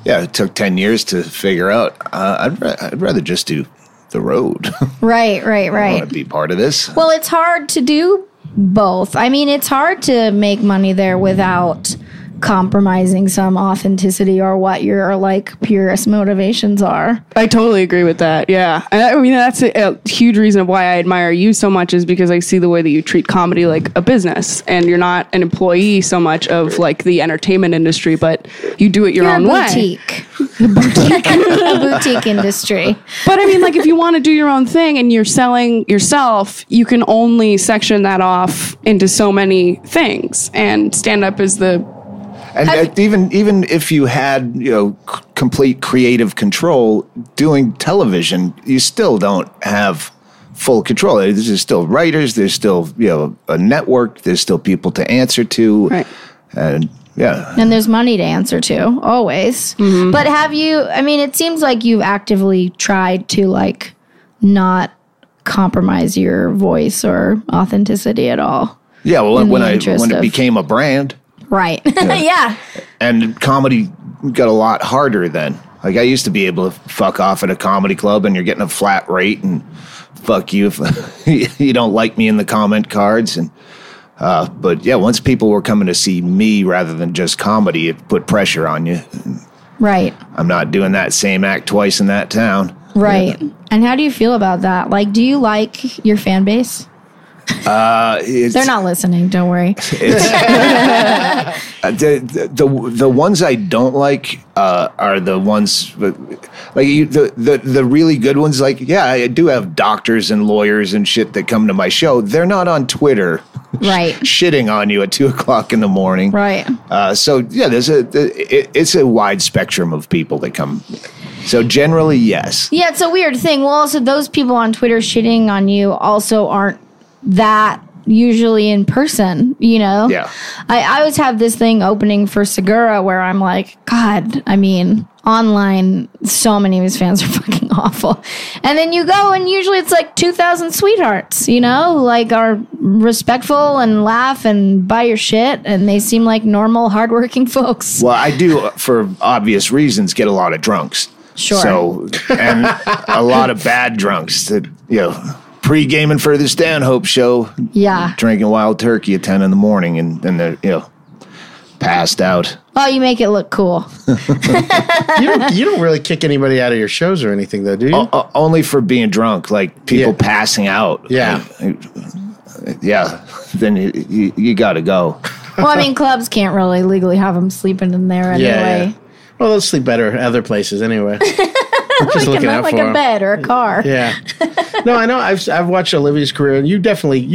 yeah, it took 10 years to figure out. I'd rather just do the road. Right. I want to be part of this. Well, it's hard to do both. I mean, it's hard to make money there without compromising some authenticity or what your like purest motivations are. I totally agree with that. Yeah. And I mean, that's a huge reason of why I admire you so much, is because I see the way that you treat comedy like a business, and you're not an employee so much of like the entertainment industry, but you do it your own way. A boutique industry. But I mean, like if you want to do your own thing and you're selling yourself, you can only section that off into so many things, and stand-up is the... And even if you had complete creative control doing television, you still don't have full control. There's still writers. There's still a network. There's still people to answer to. Right. And and there's money to answer to always. Mm-hmm. But have you? I mean, it seems like you've actively tried to like not compromise your voice or authenticity at all. Yeah. Well, when it became a brand. Right. Yeah. And comedy got a lot harder then. Like I used to be able to fuck off at a comedy club and you're getting a flat rate, and fuck you if you don't like me in the comment cards. And but yeah, once people were coming to see me rather than just comedy, it put pressure on you. Right. I'm not doing that same act twice in that town. Right. Yeah. And how do you feel about that? Like, do you like your fan base? They're not listening. Don't worry. The ones I don't like are the ones like the really good ones. Like, yeah, I do have doctors and lawyers and shit that come to my show. They're not on Twitter, right? Shitting on you at 2:00 in the morning, right? So yeah, it's a wide spectrum of people that come. So generally, yes. Yeah, it's a weird thing. Well, also those people on Twitter shitting on you also aren't that usually in person, you know? Yeah. I always have this thing opening for Segura where I'm like, God, I mean, online, so many of his fans are fucking awful. And then you go and usually it's like 2,000 sweethearts, you know, like are respectful and laugh and buy your shit. And they seem like normal, hardworking folks. Well, I do, for obvious reasons, get a lot of drunks. Sure. So, and a lot of bad drunks that, you know, pre-gaming for the Stanhope show. Yeah. Drinking wild turkey at 10 in the morning and they're, you know, passed out. Oh, you make it look cool. You don't really kick anybody out of your shows or anything, though, do you? Only for being drunk, like people passing out. Yeah. Yeah. Then you got to go. Well, I mean, clubs can't really legally have them sleeping in there anyway. Yeah. Well, they'll sleep better at other places anyway. I'm just looking out like for a bed or a car. Yeah. No, I know. I've watched Olivia's career, and you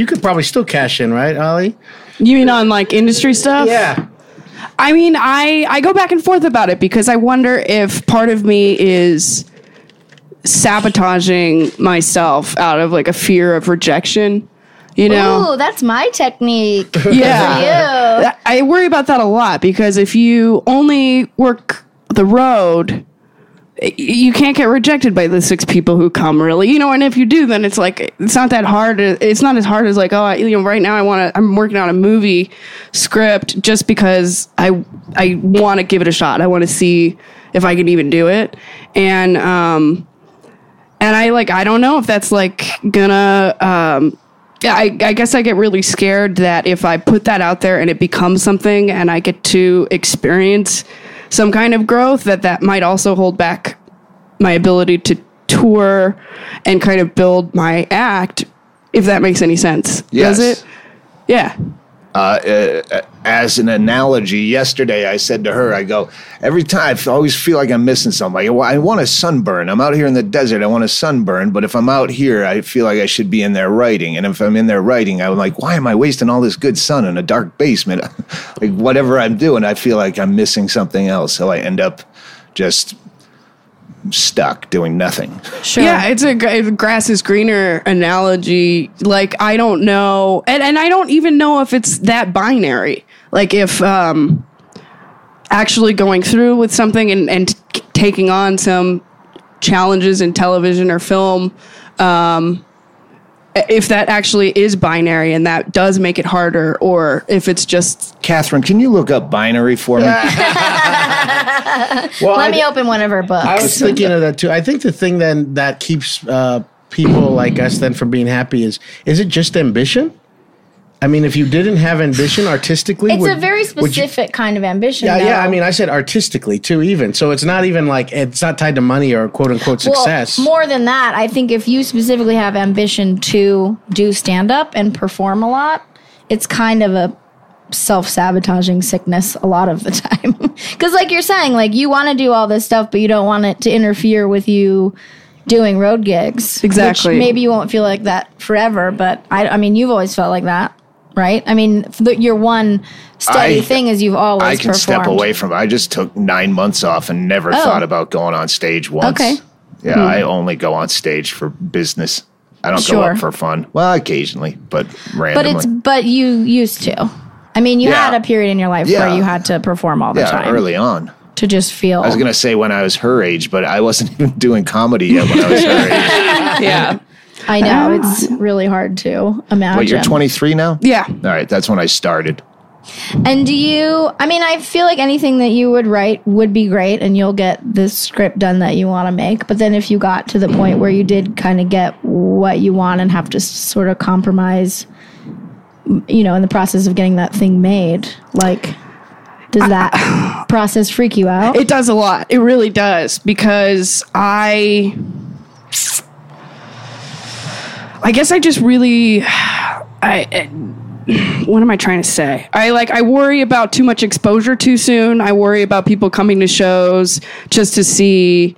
could probably still cash in, right, Ollie? You mean on like industry stuff? Yeah. I mean, I go back and forth about it because I wonder if part of me is sabotaging myself out of like a fear of rejection. You know? Ooh, that's my technique. Yeah. For you. I worry about that a lot because if you only work the road, you can't get rejected by the 6 people who come, really. You know, and if you do, then it's like, it's not that hard. It's not as hard as like, oh, you know, right now I'm working on a movie script just because I want to give it a shot. I want to see if I can even do it. And I don't know if that's like gonna, I guess I get really scared that if I put that out there and it becomes something and I get to experience some kind of growth, that might also hold back my ability to tour and kind of build my act, if that makes any sense. Yes. Does it? Yeah. As an analogy, yesterday I said to her, I go, every time I always feel like I'm missing something. I want a sunburn. I'm out here in the desert. I want a sunburn. But if I'm out here, I feel like I should be in there writing. And if I'm in there writing, I'm like, why am I wasting all this good sun in a dark basement? Like whatever I'm doing, I feel like I'm missing something else. So I end up just stuck doing nothing. Sure. Yeah, it's a grass is greener analogy. Like, I don't know. And I don't even know if it's that binary. Like, if actually going through with something and taking on some challenges in television or film, if that actually is binary and that does make it harder, or if it's just... Catherine, can you look up binary for me? Well, Let me open one of her books. I was thinking of that too. I think the thing then that keeps people like us then from being happy is it just ambition? I mean, if you didn't have ambition artistically, it's a very specific kind of ambition. Yeah, though. yeah. I mean, I said artistically too, even. So it's not even like, it's not tied to money or quote unquote success. Well, more than that, I think if you specifically have ambition to do stand up and perform a lot, it's kind of a self-sabotaging sickness a lot of the time. Because like you're saying, like you want to do all this stuff, but you don't want it to interfere with you doing road gigs. Exactly. Which maybe you won't feel like that forever, but I mean, you've always felt like that. Right? I mean, your one steady thing is you've always I can performed. step away from it. I just took 9 months off and never thought about going on stage once. Okay. Yeah, I only go on stage for business. I don't go up for fun. Well, occasionally, but randomly. But you used to. I mean, you had a period in your life where you had to perform all the time. Early on. To just feel. I was going to say when I was her age, but I wasn't even doing comedy yet when I was her age. Yeah. I know. It's really hard to imagine. Wait, you're 23 now? Yeah. All right, that's when I started. And I feel like anything that you would write would be great and you'll get the script done that you want to make. But then if you got to the point where you did kind of get what you want and have to sort of compromise, you know, in the process of getting that thing made, like, does that process freak you out? It does a lot. It really does. Because I guess I just really, what am I trying to say? I worry about too much exposure too soon. I worry about people coming to shows just to see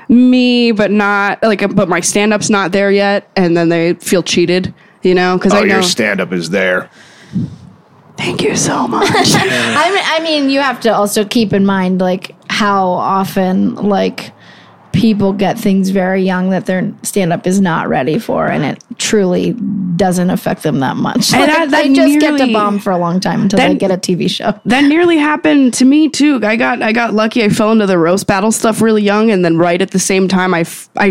me, but my stand-up's not there yet. And then they feel cheated, you know? Because I know your stand-up is there. Thank you so much. I mean, you have to also keep in mind, like, how often, like, people get things very young that their stand-up is not ready for, and it truly doesn't affect them that much. And Like, they just get to bomb for a long time until they get a TV show. That nearly happened to me too. I got lucky. I fell into the roast battle stuff really young, and then right at the same time, I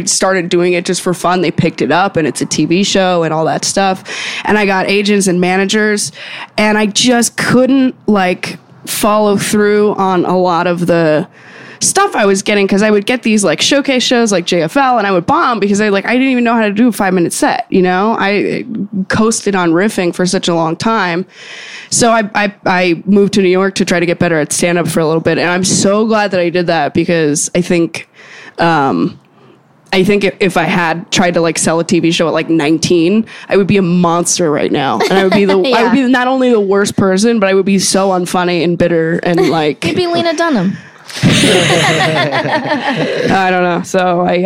started doing it just for fun. They picked it up, and it's a TV show and all that stuff. And I got agents and managers, and I just couldn't like follow through on a lot of the stuff I was getting, because I would get these like showcase shows like JFL, and I would bomb because I didn't even know how to do a 5-minute set. You know, I coasted on riffing for such a long time. So I moved to New York to try to get better at stand up for a little bit, and I'm so glad that I did that, because I think if I had tried to like sell a TV show at like 19, I would be a monster right now, and I would be I would be not only the worst person, but I would be so unfunny and bitter and like You'd be Lena Dunham. I don't know. So I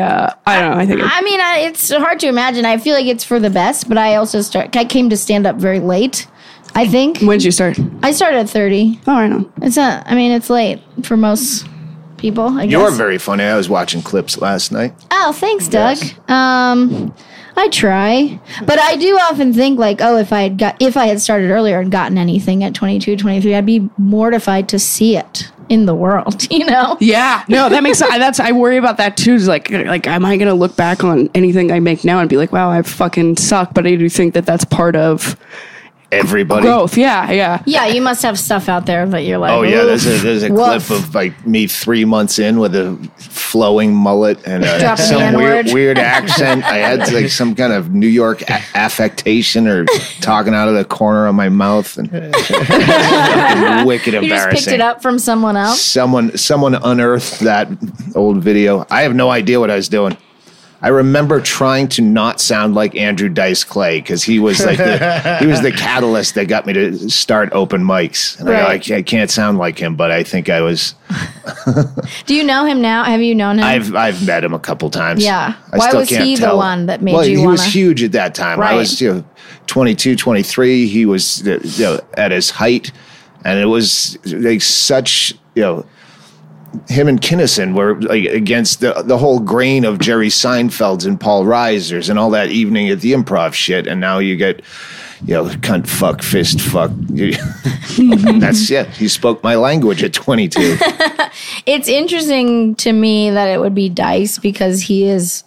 don't know. I mean, it's hard to imagine. I feel like it's for the best, but I came to stand up very late, I think. When did you start? I started at 30. Oh, I know. It's late for most people, I guess. You're very funny. I was watching clips last night. Oh, thanks, Doug. Yes. I try, but I do often think like, oh, if I had started earlier and gotten anything at 22, 23, I'd be mortified to see it in the world, you know? Yeah, no, that makes sense. I worry about that too. Is like, am I going to look back on anything I make now and be like, wow, I fucking suck? But I do think that that's part of everybody. Growth. Yeah. Yeah, you must have stuff out there that you're like, oh yeah, there's a woof. clip of like me 3 months in with a flowing mullet and some weird accent. I had like some kind of New York affectation or talking out of the corner of my mouth, and wicked embarrassing. You just picked it up from someone else? Someone unearthed that old video. I have no idea what I was doing. I remember trying to not sound like Andrew Dice Clay, because he was like the catalyst that got me to start open mics. And I can't sound like him, but I think I was. Do you know him now? Have you known him? I've met him a couple times. Yeah. Why was he the one that made you He wanna... was huge at that time. Right. I was 22, 23. He was at his height, and it was like such him and Kinnison were like against the whole grain of Jerry Seinfeld's and Paul Reiser's and all that evening at the Improv shit, and now you get cunt, fuck, fist, fuck. That's it. He spoke my language at 22. It's interesting to me that it would be Dice, because he is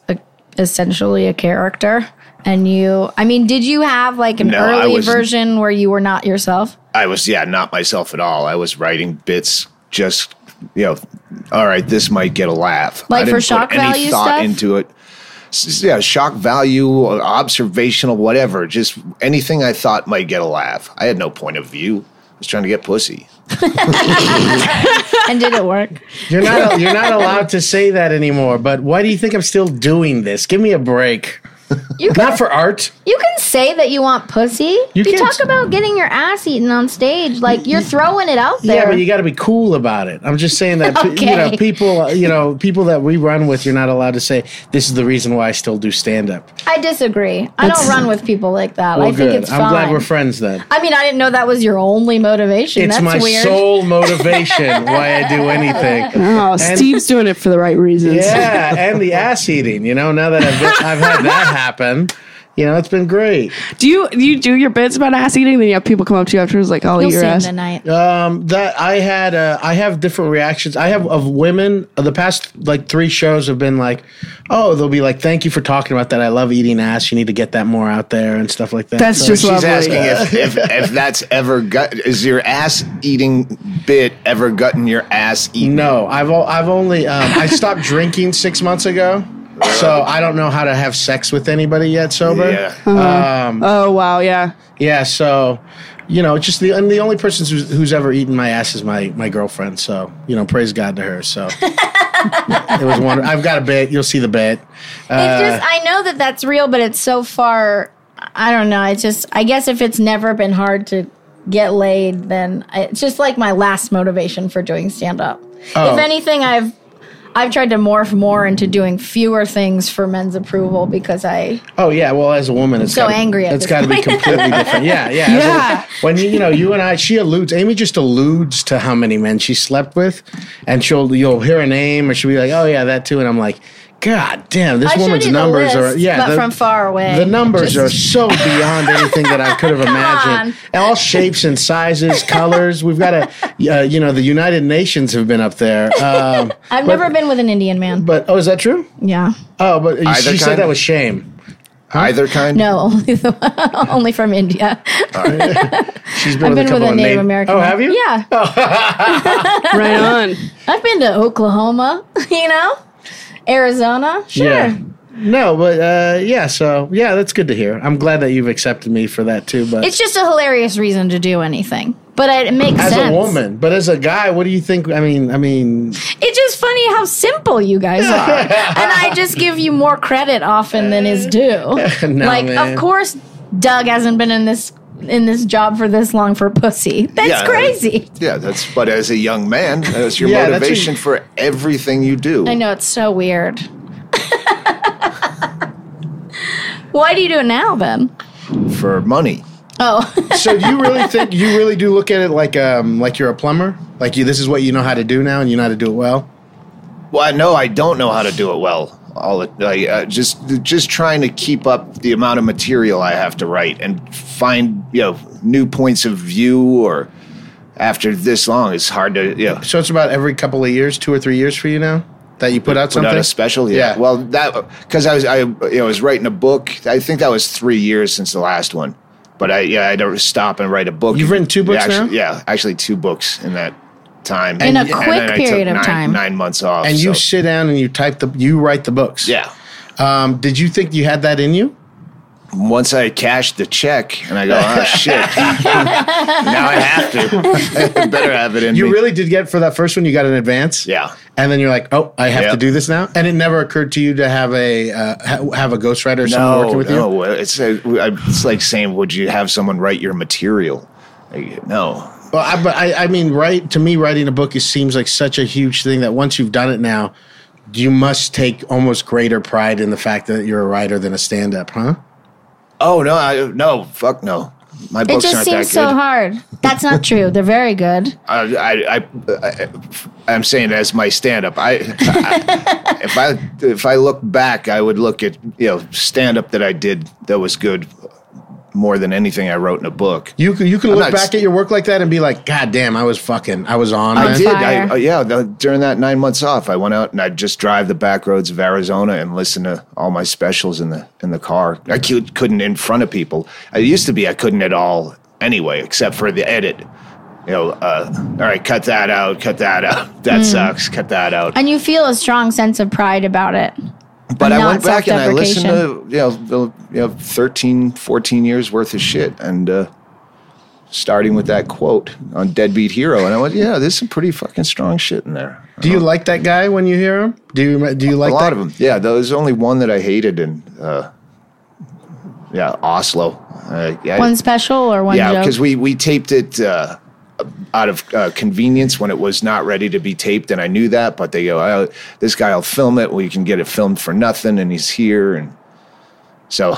essentially a character. And did you have like an early version where you were not yourself? I was, not myself at all. I was writing bits just, all right, this might get a laugh. Like I didn't for shock put any value thought stuff? into it. Yeah, shock value, observational, whatever. Just anything I thought might get a laugh. I had no point of view. I was trying to get pussy. And did it work? You're not allowed to say that anymore. But why do you think I'm still doing this? Give me a break. Not for art. You can say that you want pussy. You talk about getting your ass eaten on stage. Like, you're throwing it out there. Yeah, but you got to be cool about it. I'm just saying that people that we run with, you're not allowed to say this is the reason why I still do stand up. I disagree. I don't run with people like that. Well, I think it's fine. I'm glad we're friends then. I didn't know that was your only motivation. It's That's my weird. sole motivation why I do anything. Oh, Steve's doing it for the right reasons. Yeah, and the ass eating. Now that I've had that happen. It's been great. Do you do your bits about ass eating? Then you have people come up to you afterwards like, "I'll eat your ass." Tonight. That I have different reactions. I have of women. The past like 3 shows have been like, oh, they'll be like, "Thank you for talking about that. I love eating ass. You need to get that more out there and stuff like that." That's just she's lovely. asking if that's ever is your ass eating bit ever gotten your ass eaten? No, I've only I stopped drinking 6 months ago. So I don't know how to have sex with anybody yet sober. Yeah. Oh wow, yeah. Yeah, so just the only person who's ever eaten my ass is my girlfriend. So praise God to her. So it was wonderful. I've got a bit. You'll see the bit. I know that that's real, but it's so far. I don't know. It's just, I guess if it's never been hard to get laid, then it's just like my last motivation for doing stand up. Oh. If anything, I've tried to morph more into doing fewer things for men's approval because Oh yeah, well as a woman, it's so angry at it's this got to be point. completely different. Yeah. When you and I, Amy just alludes to how many men she slept with, and you'll hear a name or she'll be like, oh yeah, that too, and I'm like, God damn, this woman's numbers are but from far away. The numbers are so beyond anything that I could have imagined. All shapes and sizes, colors. We've got the United Nations have been up there. I've never been with an Indian man. But is that true? Yeah. Oh, but she said that was shame. Either kind? No, only from India. She's been I've been with a Native American. Oh, have you? Yeah. Right on. I've been to Oklahoma, Arizona. Sure. Yeah. No, but so that's good to hear. I'm glad that you've accepted me for that too. But it's just a hilarious reason to do anything. But it makes sense. As a woman, but as a guy, what do you think? I mean, it's just funny how simple you guys are, and I just give you more credit often than is due. Man. Of course, Doug hasn't been in this job for this long for pussy. That's crazy. But as a young man, that's your motivation for everything you do. I know, it's so weird. Why do you do it now then? For money. Oh. So do you really think you really do look at it like you're a plumber? Like this is what you know how to do now and you know how to do it well? Well, no, I don't know how to do it well. Just trying to keep up the amount of material I have to write and find new points of view. Or after this long, it's hard to So it's about every couple of years, 2 or 3 years for you now that you put out something. Put out a special, yeah. Well, that because I was writing a book. I think that was 3 years since the last one. But I don't stop and write a book. You've written 2 books now? Yeah, actually 2 books in that time. In a quick period of time. 9 months off. And you sit down and you write the books. Yeah. Did you think you had that in you? Once I cashed the check and I go, oh shit. Now I have to. I better have it in me. You really did get, for that first one, you got an advance? Yeah. And then you're like, oh, I have to do this now? And it never occurred to you to have a ghostwriter or someone working with you? No, it's like saying, would you have someone write your material? No. Well, I mean, to me, writing a book seems like such a huge thing that once you've done it now, you must take almost greater pride in the fact that you're a writer than a stand-up, huh? Oh, no, fuck no. My books aren't that good. It just seems so hard. That's not true. They're very good. I'm saying as my stand-up. If I look back, I would look at stand-up that I did that was good more than anything I wrote in a book. You can look back at your work like that and be like, God damn, I was on. I did. During that 9 months off, I went out and I'd just drive the back roads of Arizona and listen to all my specials in the car. I couldn't in front of people. I used to be, I couldn't at all anyway, except for the edit. All right, cut that out. That sucks. Cut that out. And you feel a strong sense of pride about it. But I went back and I listened to 13, 14 years worth of shit, and starting with that quote on Deadbeat Hero, and I went, yeah, there's some pretty fucking strong shit in there. Do you like that guy when you hear him? Do you like a lot of them? Yeah, there was only one that I hated, and Oslo. One special or one joke? Yeah, because we taped it out of convenience when it was not ready to be taped, and I knew that, but they go, this guy will film it, we can get it filmed for nothing, and he's here, and so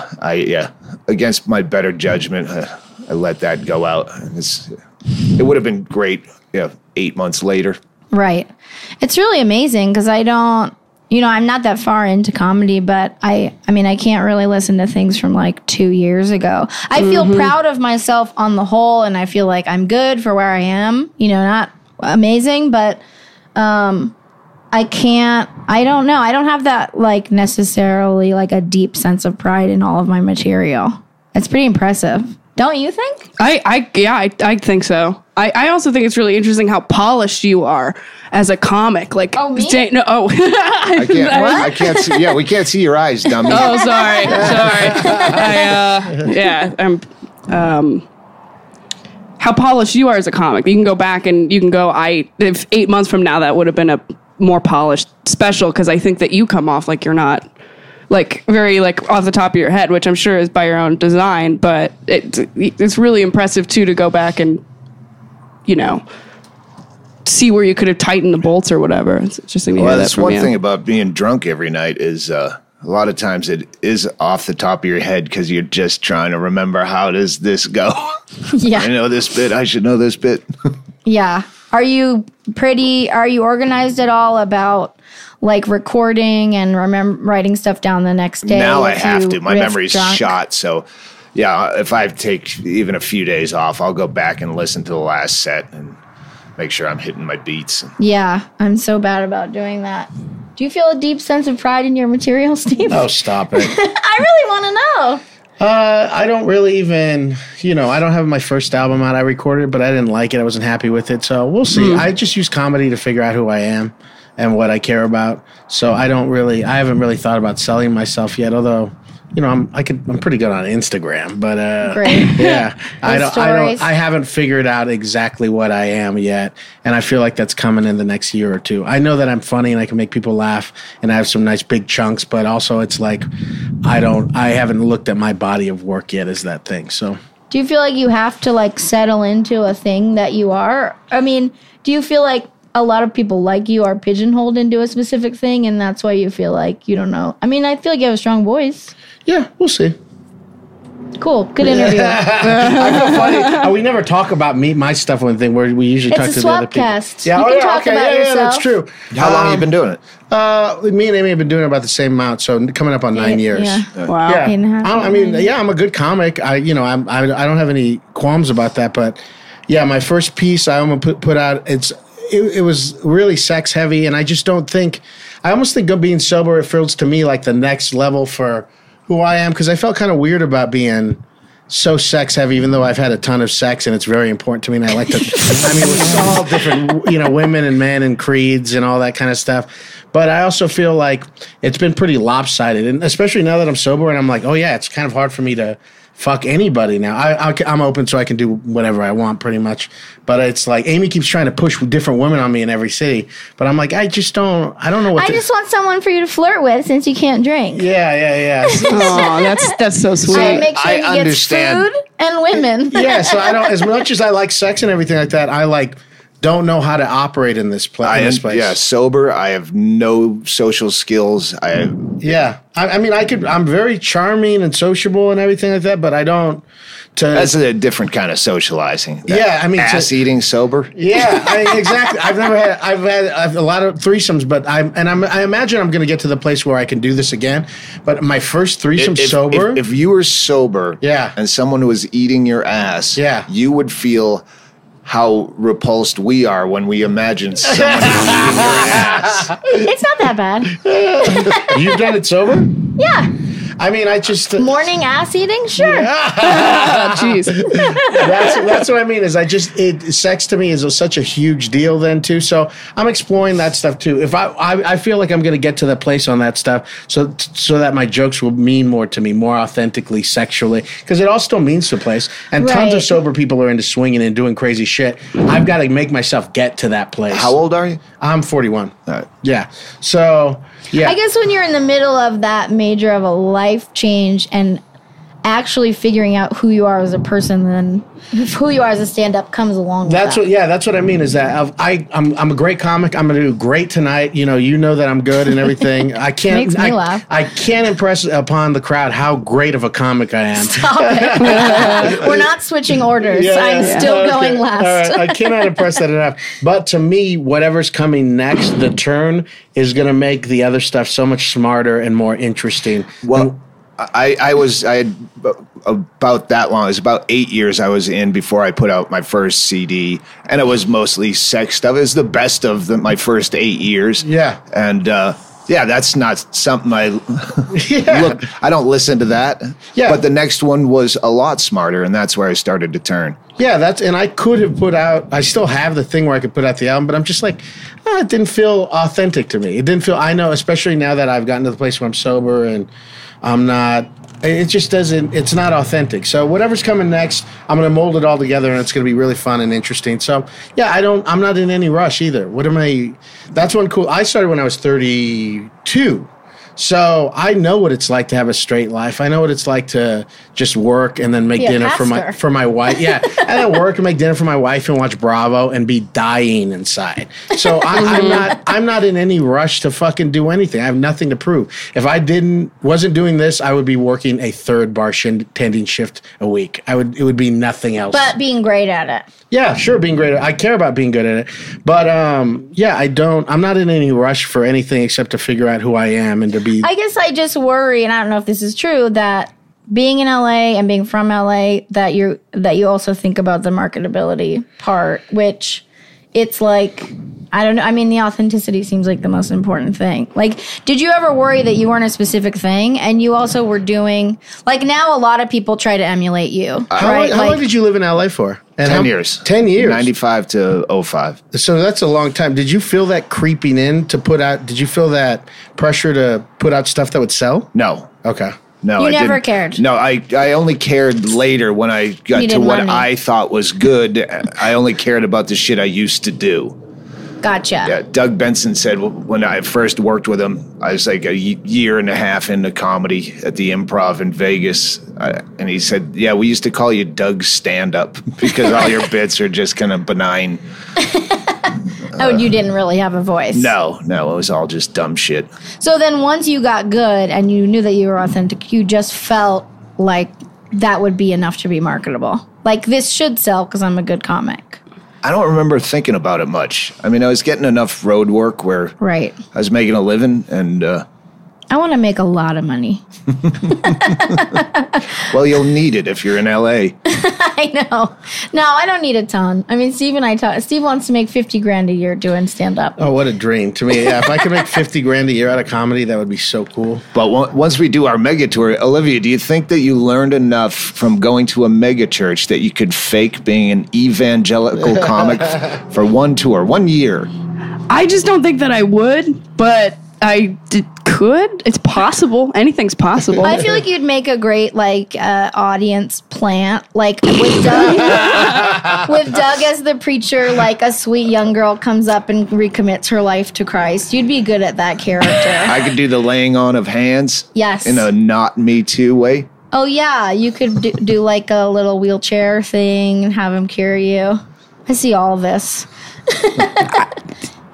against my better judgment, I let that go out. And it would have been great 8 months later. Right. It's really amazing because I don't, I'm not that far into comedy, but I mean, I can't really listen to things from like 2 years ago. I feel proud of myself on the whole, and I feel like I'm good for where I am, not amazing, but I don't know. I don't have that like necessarily like a deep sense of pride in all of my material. It's pretty impressive. Don't you think? I think so. I also think it's really interesting how polished you are as a comic. Like, oh, me? I can't see. Yeah, we can't see your eyes, dummy. Oh, sorry. How polished you are as a comic. You can go back and you can go, if 8 months from now that would have been a more polished special, because I think that you come off like you're not like very like off the top of your head, which I'm sure is by your own design, but it's really impressive too to go back and see where you could have tightened the bolts or whatever. It's interesting to hear that that's from one you. thing about being drunk every night is a lot of times it is off the top of your head because you're just trying to remember how does this go. Yeah. I know this bit. I should know this bit. Yeah. Are you organized at all about like recording and writing stuff down the next day? Now I if have you to. My riff memory's drunk? shot. So, yeah, if I take even a few days off, I'll go back and listen to the last set and make sure I'm hitting my beats. Yeah, I'm so bad about doing that. Do you feel a deep sense of pride in your material, Steve? Oh, stop it. I really want to know. I don't really even, I don't have my first album out. I recorded it, but I didn't like it. I wasn't happy with it. So we'll see. I just use comedy to figure out who I am and what I care about. So I haven't really thought about selling myself yet, although, I'm pretty good on Instagram, but Great. yeah, Stories. I haven't figured out exactly what I am yet, and I feel like that's coming in the next year or two. I know that I'm funny and I can make people laugh, and I have some nice big chunks, but also it's like I haven't looked at my body of work yet as that thing. So, Do you feel like you have to like settle into a thing that you are? I mean, do you feel like a lot of people like you are pigeonholed into a specific thing, and that's why you feel like you don't know? I mean, I feel like you have a strong voice. yeah, we'll see. Cool. Good interview. I feel funny. We never talk about my stuff on the thing where we usually talk It's a to the other people. SwapCast. Yeah, You can talk about yeah, yourself. that's true. How long have you been doing it? Me and Amy have been doing it about the same amount, so coming up on 9 years. Yeah. Wow. Yeah, 8.5, yeah, I'm a good comic. I don't have any qualms about that. But yeah, my first piece I almost put out. It was really sex heavy, and I just don't think. I almost think of being sober. It feels to me like the next level for who I am, because I felt kind of weird about being so sex heavy, even though I've had a ton of sex and it's very important to me, and I like to. I mean, we're all different, women and men and creeds and all that kind of stuff. But I also feel like it's been pretty lopsided, and especially now that I'm sober, and I'm like, oh yeah, it's kind of hard for me to fuck anybody now. I'm open, so I can do whatever I want, pretty much. But it's like Amy keeps trying to push different women on me in every city, but I'm like, I don't know what. I just want someone for you to flirt with since you can't drink. Yeah. Oh, that's so sweet. I make sure I he gets understand. food and women. Yeah, so I don't. As much as I like sex and everything like that, I don't know how to operate in this place. Yeah, sober. I have no social skills. Yeah, I mean, I'm very charming and sociable and everything like that, but I don't. That's a different kind of socializing. Yeah, I mean, ass eating sober. Yeah, exactly. I've had a lot of threesomes, but I imagine I'm going to get to the place where I can do this again. But my first threesome sober. If you were sober, Yeah. and someone was eating your ass, Yeah. you would feel how repulsed we are when we imagine someone eating your ass. It's not that bad. You've done it sober? Yeah. I mean, I just Morning ass eating? Sure. Jeez. that's what I mean. Is sex to me is such a huge deal then too. So I'm exploring that stuff too. If I feel like I'm going to get to the place on that stuff, so that my jokes will mean more to me, more authentically, sexually, because it all still means to a place. And tons Right. of sober people are into swinging and doing crazy shit. I've got to make myself get to that place. How old are you? I'm 41. All right. Yeah. So yeah. I guess when you're in the middle of that major of a life change and actually figuring out who you are as a person, then who you are as a stand-up comes along with That's that. that's what I mean is that I'm a great comic. I'm going to do great tonight. You know that I'm good and everything. I can't Makes me laugh. I can't impress upon the crowd how great of a comic I am. Stop it. We're not switching orders. I'm still going last. All right. I cannot impress that enough. But to me, whatever's coming next, the turn is going to make the other stuff so much smarter and more interesting. Well, I had about that long. It was about 8 years I was in before I put out my first CD, and it was mostly sex stuff. It was the best of my first 8 years. Yeah. And that's not something I Yeah. I don't listen to that. Yeah. But the next one was a lot smarter, and that's where I started to turn. Yeah, and I could have put out, I still have the thing where I could put out the album, but I'm just like, it didn't feel authentic to me. It didn't feel, I know, especially now that I've gotten to the place where I'm sober and I'm not, it just doesn't, it's not authentic. So whatever's coming next, I'm going to mold it all together and it's going to be really fun and interesting. So yeah, I'm not in any rush either. That's one cool, I started when I was 32. So I know what it's like to have a straight life. I know what it's like to just work and then make dinner for my wife. Yeah, and then work and make dinner for my wife and watch Bravo and be dying inside. So I'm not in any rush to fucking do anything. I have nothing to prove. If I wasn't doing this, I would be working a third bartending shift a week. It would be nothing else. But being great at it. Yeah, sure, being great at it. I care about being good at it. But I'm not in any rush for anything except to figure out who I am and to be. I guess I just worry, and I don't know if this is true, that being in LA and being from LA, that you also think about the marketability part, which it's like, I don't know. I mean, the authenticity seems like the most important thing. Like, did you ever worry that you weren't a specific thing and you also were doing, like now a lot of people try to emulate you. How long did you live in LA for? And 10 years. 10 years. 95 to 05. So that's a long time. Did you feel that creeping in to put out, did you feel that pressure to put out stuff that would sell? No. Okay. No, You I never didn't. cared? No, I only cared later when I got to what I thought was good. I only cared about the shit I used to do. Gotcha. Yeah, Doug Benson said when I first worked with him, I was like a year and a half into comedy at the Improv in Vegas. And he said, yeah, we used to call you Doug Stand-Up because all your bits are just kind of benign. You didn't really have a voice. No, it was all just dumb shit. So then once you got good and you knew that you were authentic, you just felt like that would be enough to be marketable. Like, this should sell because I'm a good comic. I don't remember thinking about it much. I mean, I was getting enough road work where I was making a living, and I want to make a lot of money. well, you'll need it if you're in LA. I know. No, I don't need a ton. I mean, Steve and I talk. Steve wants to make $50,000 a year doing stand up. Oh, what a dream to me! Yeah, if I could make $50,000 a year out of comedy, that would be so cool. But once we do our mega tour, Olivia, do you think that you learned enough from going to a mega church that you could fake being an evangelical comic for one tour, 1 year? I just don't think that I would, but I could. It's possible. Anything's possible. I feel like you'd make a great audience plant, like with Doug. With Doug as the preacher, like a sweet young girl comes up and recommits her life to Christ. You'd be good at that character. I could do the laying on of hands. Yes. In a not Me Too way. Oh yeah, you could do like a little wheelchair thing and have him carry you. I see all this.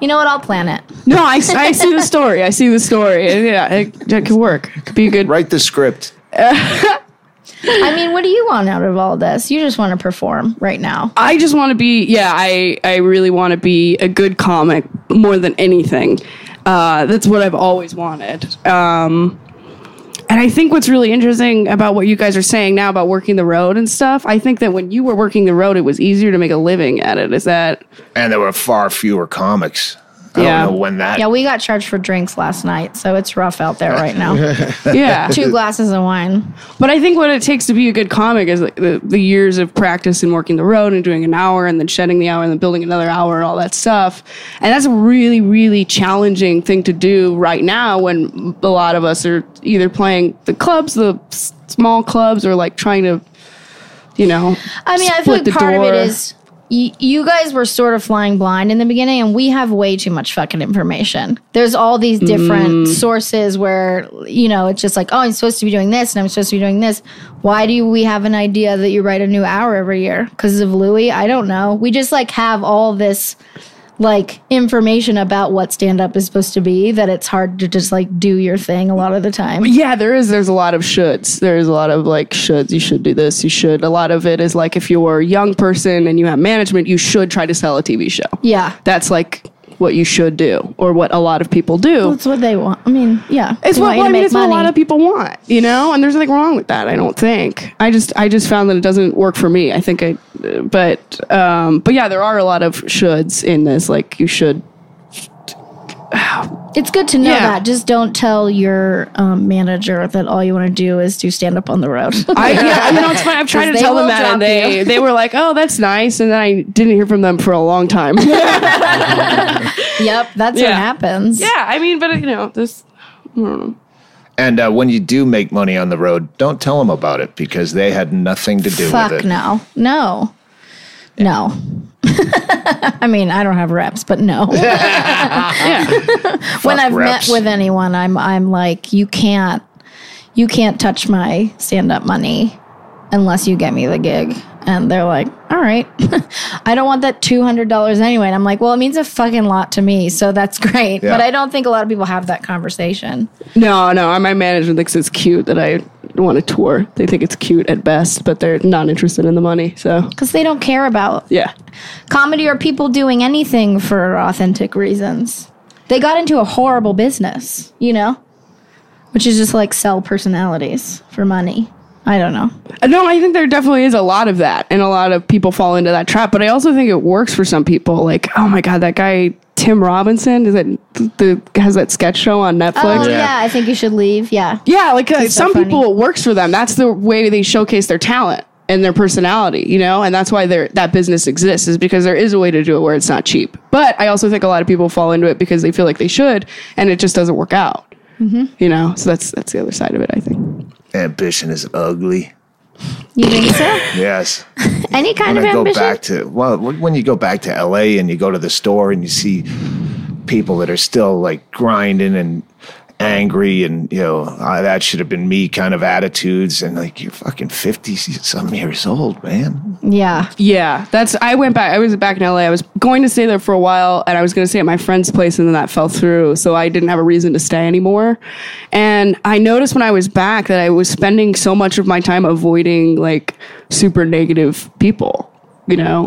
You know what? I'll plan it. No, I see the story. I see the story. Yeah, it could work. It could be a good. Write the script. I mean, what do you want out of all this? You just want to perform right now. I just want to be. Yeah, I really want to be a good comic more than anything. That's what I've always wanted. And I think what's really interesting about what you guys are saying now about working the road and stuff, I think that when you were working the road, it was easier to make a living at it. Is that? And there were far fewer comics. I don't know when that. Yeah, we got charged for drinks last night, so it's rough out there right now. Yeah. 2 glasses of wine. But I think what it takes to be a good comic is the years of practice and working the road and doing an hour and then shedding the hour and then building another hour and all that stuff. And that's a really, really challenging thing to do right now when a lot of us are either playing the clubs, the small clubs, or like trying to, I mean, I feel like part of it is you guys were sort of flying blind in the beginning, and we have way too much fucking information. There's all these different sources where, it's just like, oh, I'm supposed to be doing this and I'm supposed to be doing this. Why do we have an idea that you write a new hour every year? Because of Louis? I don't know. We just have all this information about what stand-up is supposed to be that it's hard to just do your thing a lot of the time. Yeah, there's a lot of shoulds. There's a lot of shoulds. You should do this. You should. A lot of it is if you're a young person and you have management, you should try to sell a TV show. Yeah. That's what you should do, or what a lot of people do. Well, that's what they want. I mean, yeah. It's what a lot of people want, and there's nothing wrong with that. I don't think. I just found that it doesn't work for me. I think but yeah, there are a lot of shoulds in this. You should. It's good to know that. Just don't tell your manager that all you want to do is do stand up on the road. It's funny. I've tried to tell them that, and they were like, "Oh, that's nice," and then I didn't hear from them for a long time. Yep, that's what happens. Yeah, I mean, but this. I don't know. And when you do make money on the road, don't tell them about it because they had nothing to do with it. No. I mean, I don't have reps, but no. When I've met with anyone, I'm like, you can't touch my stand-up money unless you get me the gig. And they're like, all right. I don't want that $200 anyway. And I'm like, well, it means a fucking lot to me, so that's great. Yeah. But I don't think a lot of people have that conversation. No. My management thinks it's cute that I want to tour. They think it's cute at best, but they're not interested in the money. So because they don't care about comedy or people doing anything for authentic reasons. They got into a horrible business, which is just like sell personalities for money. I don't know. No, I think there definitely is a lot of that, and a lot of people fall into that trap. But I also think it works for some people. Like, oh my God, that guy Tim Robinson has that sketch show on Netflix. Oh yeah, I think you should leave. Yeah, like some people it works for them. That's the way they showcase their talent and their personality, and that's why that business exists, is because there is a way to do it where it's not cheap. But I also think a lot of people fall into it because they feel like they should, and it just doesn't work out. Mm-hmm. So that's the other side of it, I think. Ambition is ugly. You think so? Yes. Any kind of ambition? When you go back to LA and you go to the store and you see people that are still like grinding and angry and, that should have been me kind of attitudes, and like, you're fucking 50-something years old, man. Yeah. Yeah. I was back in LA. I was going to stay there for a while, and I was going to stay at my friend's place, and then that fell through. So I didn't have a reason to stay anymore. And I noticed when I was back that I was spending so much of my time avoiding like super negative people.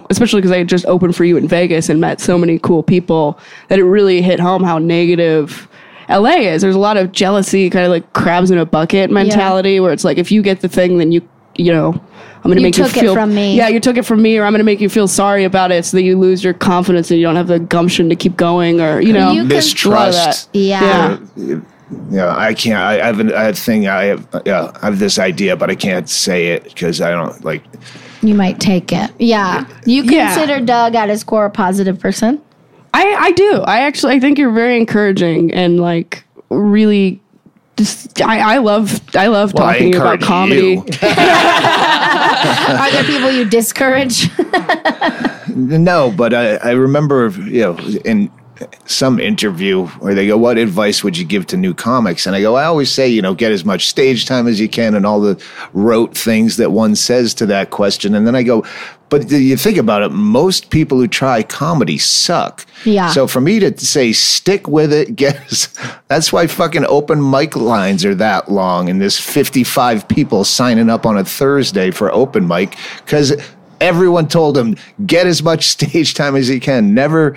Especially because I had just opened for you in Vegas and met so many cool people that it really hit home how negative LA is. There's a lot of jealousy, kind of like crabs in a bucket mentality, where it's like, if you get the thing, then I'm going to make you feel. You took it from me. Yeah, you took it from me, or I'm going to make you feel sorry about it, so that you lose your confidence and you don't have the gumption to keep going, or mistrust. Yeah. I can't. I have this idea, but I can't say it because I don't like. You might take it. Yeah. You consider Doug at his core a positive person? I do. I think you're very encouraging and like really just I love talking about comedy. Are there people you discourage? No, but I remember in some interview where they go, what advice would you give to new comics? And I go, I always say, get as much stage time as you can and all the rote things that one says to that question. And then I go, but you think about it, most people who try comedy suck. Yeah. So for me to say, stick with it, that's why fucking open mic lines are that long. And there's 55 people signing up on a Thursday for open mic because everyone told him, get as much stage time as you can. Never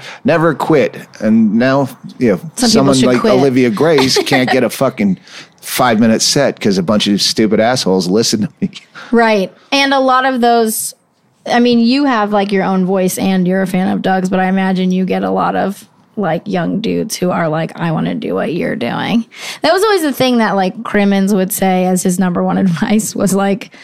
quit. And now, someone like quit. Olivia Grace can't get a fucking 5-minute set because a bunch of stupid assholes listen to me. Right. And a lot of those, I mean, you have like your own voice and you're a fan of Doug's, but I imagine you get a lot of like young dudes who are like, I want to do what you're doing. That was always the thing that like Crimmins would say as his number one advice was like,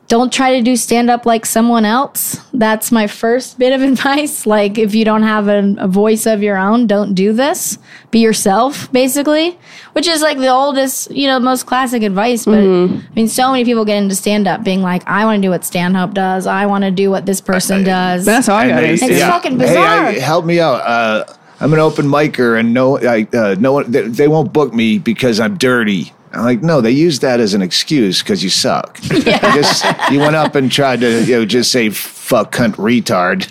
don't try to do stand-up like someone else. That's my first bit of advice. Like, if you don't have a voice of your own, don't do this. Be yourself, basically. Which is like the oldest, most classic advice. But, I mean, so many people get into stand-up being like, I want to do what Stanhope does. I want to do what this person does. That's all I got. It's fucking bizarre. Hey, help me out. I'm an open micer, and no one, they won't book me because I'm dirty. I'm like, no, they use that as an excuse because you suck. Yeah. You went up and tried to just say fuck, cunt, retard.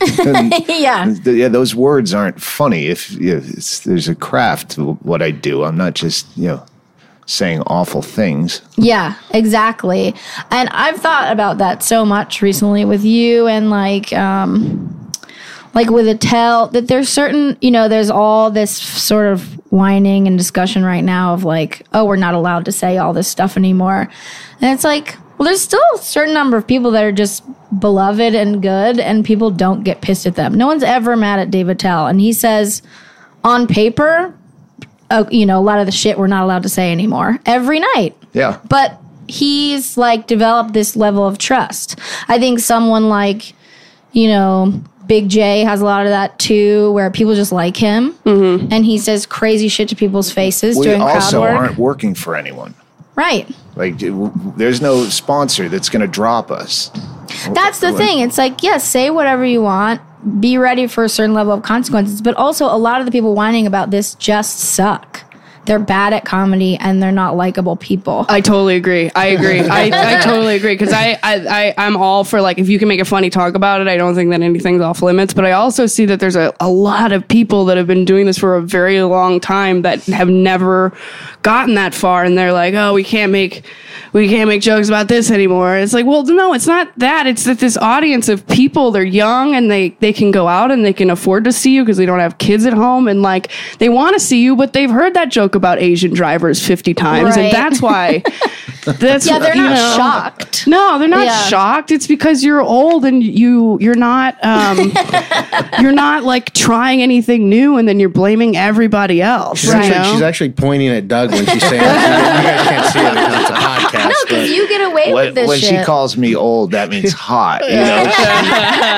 And, those words aren't funny. If there's a craft to what I do, I'm not just saying awful things. Yeah, exactly. And I've thought about that so much recently with you and like with Attell, that there's certain, there's all this sort of whining and discussion right now of like, oh, we're not allowed to say all this stuff anymore. And it's like, well, there's still a certain number of people that are just beloved and good, and people don't get pissed at them. No one's ever mad at Dave Attell. And he says, on paper, a lot of the shit we're not allowed to say anymore every night. Yeah. But he's like developed this level of trust. I think someone like, Big J has a lot of that too, where people just like him, and he says crazy shit to people's faces doing crowd work. We also aren't working for anyone. Right. Like, there's no sponsor that's going to drop us. That's the thing. It's like, yes, say whatever you want. Be ready for a certain level of consequences. But also, a lot of the people whining about this just suck. They're bad at comedy and they're not likable people. I totally agree. I totally agree. Because I'm all for, like, if you can make it funny, talk about it. I don't think that anything's off limits. But I also see that there's a lot of people that have been doing this for a very long time that have never gotten that far. And they're like, oh, we can't make jokes about this anymore. It's like, well, no, it's not that. It's that this audience of people, they're young and they can go out and they can afford to see you because they don't have kids at home. And, like, they want to see you, but they've heard that joke about Asian drivers 50 times. Right. And that's why. They're not shocked. No, they're not shocked. It's because you're old and you're not you're not like trying anything new, and then you're blaming everybody else. She's actually pointing at Doug when she's saying that. You guys can't see it because it's a podcast. No, because you get away with this when shit. she calls me old, that means hot. You know?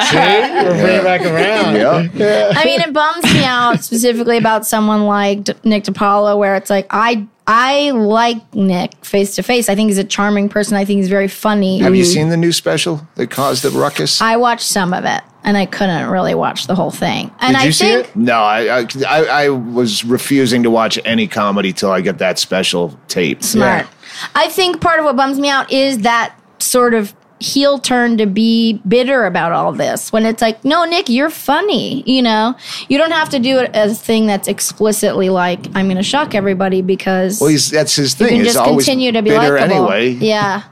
See? We're bringing it back around. Yeah. I mean, it bums me out specifically about someone like Nick DiPaolo, where it's like, I like Nick face to face. I think he's a charming person. I think he's very funny. Have you seen the new special that caused the ruckus? I watched some of it, and I couldn't really watch the whole thing. And Did you see it? No, I was refusing to watch any comedy till I get that special tape. Smart. Yeah. I think part of what bums me out is that sort of heel turn to be bitter about all this, when it's like, no, Nick, you're funny. You know, you don't have to do it as a thing that's explicitly like, I'm going to shock everybody, because that's his thing. you can It's just always continue to be bitter likable. anyway. Yeah.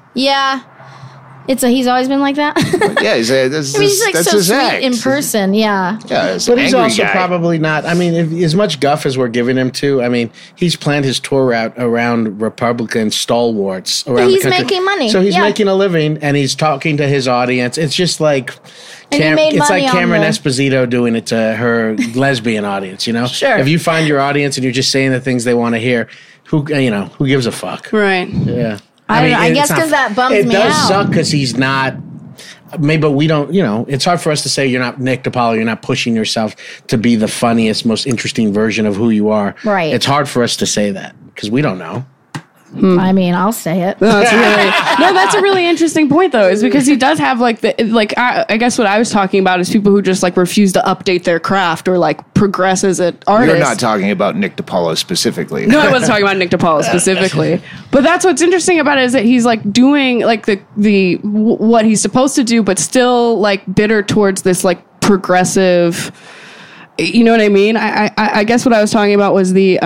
He's always been like that. Yeah, he's like that's so his sweet act. in person. Yeah. But he's also probably not. I mean, as much guff as we're giving him to, I mean, he's planned his tour route around Republican stalwarts around the country. He's making money. So he's making a living, and he's talking to his audience. It's just like it's like Cameron Esposito doing it to her lesbian audience. You know, Sure. If you find your audience and you're just saying the things they want to hear, who gives a fuck? Right. Yeah. I guess because that bums me out. It does suck because he's not. Maybe we don't, it's hard for us to say you're not Nick DiPaolo, you're not pushing yourself to be the funniest, most interesting version of who you are. Right. It's hard for us to say that because we don't know. I mean, I'll say it. That's a really interesting point, though, is because he does have I guess what I was talking about is people who just like refuse to update their craft or like progress as an artist. You're not talking about Nick DiPaolo specifically. No, I wasn't talking about Nick DiPaolo specifically. But that's what's interesting about it, is that he's like doing like the what he's supposed to do, but still like bitter towards this like progressive. You know what I mean? I guess what I was talking about was the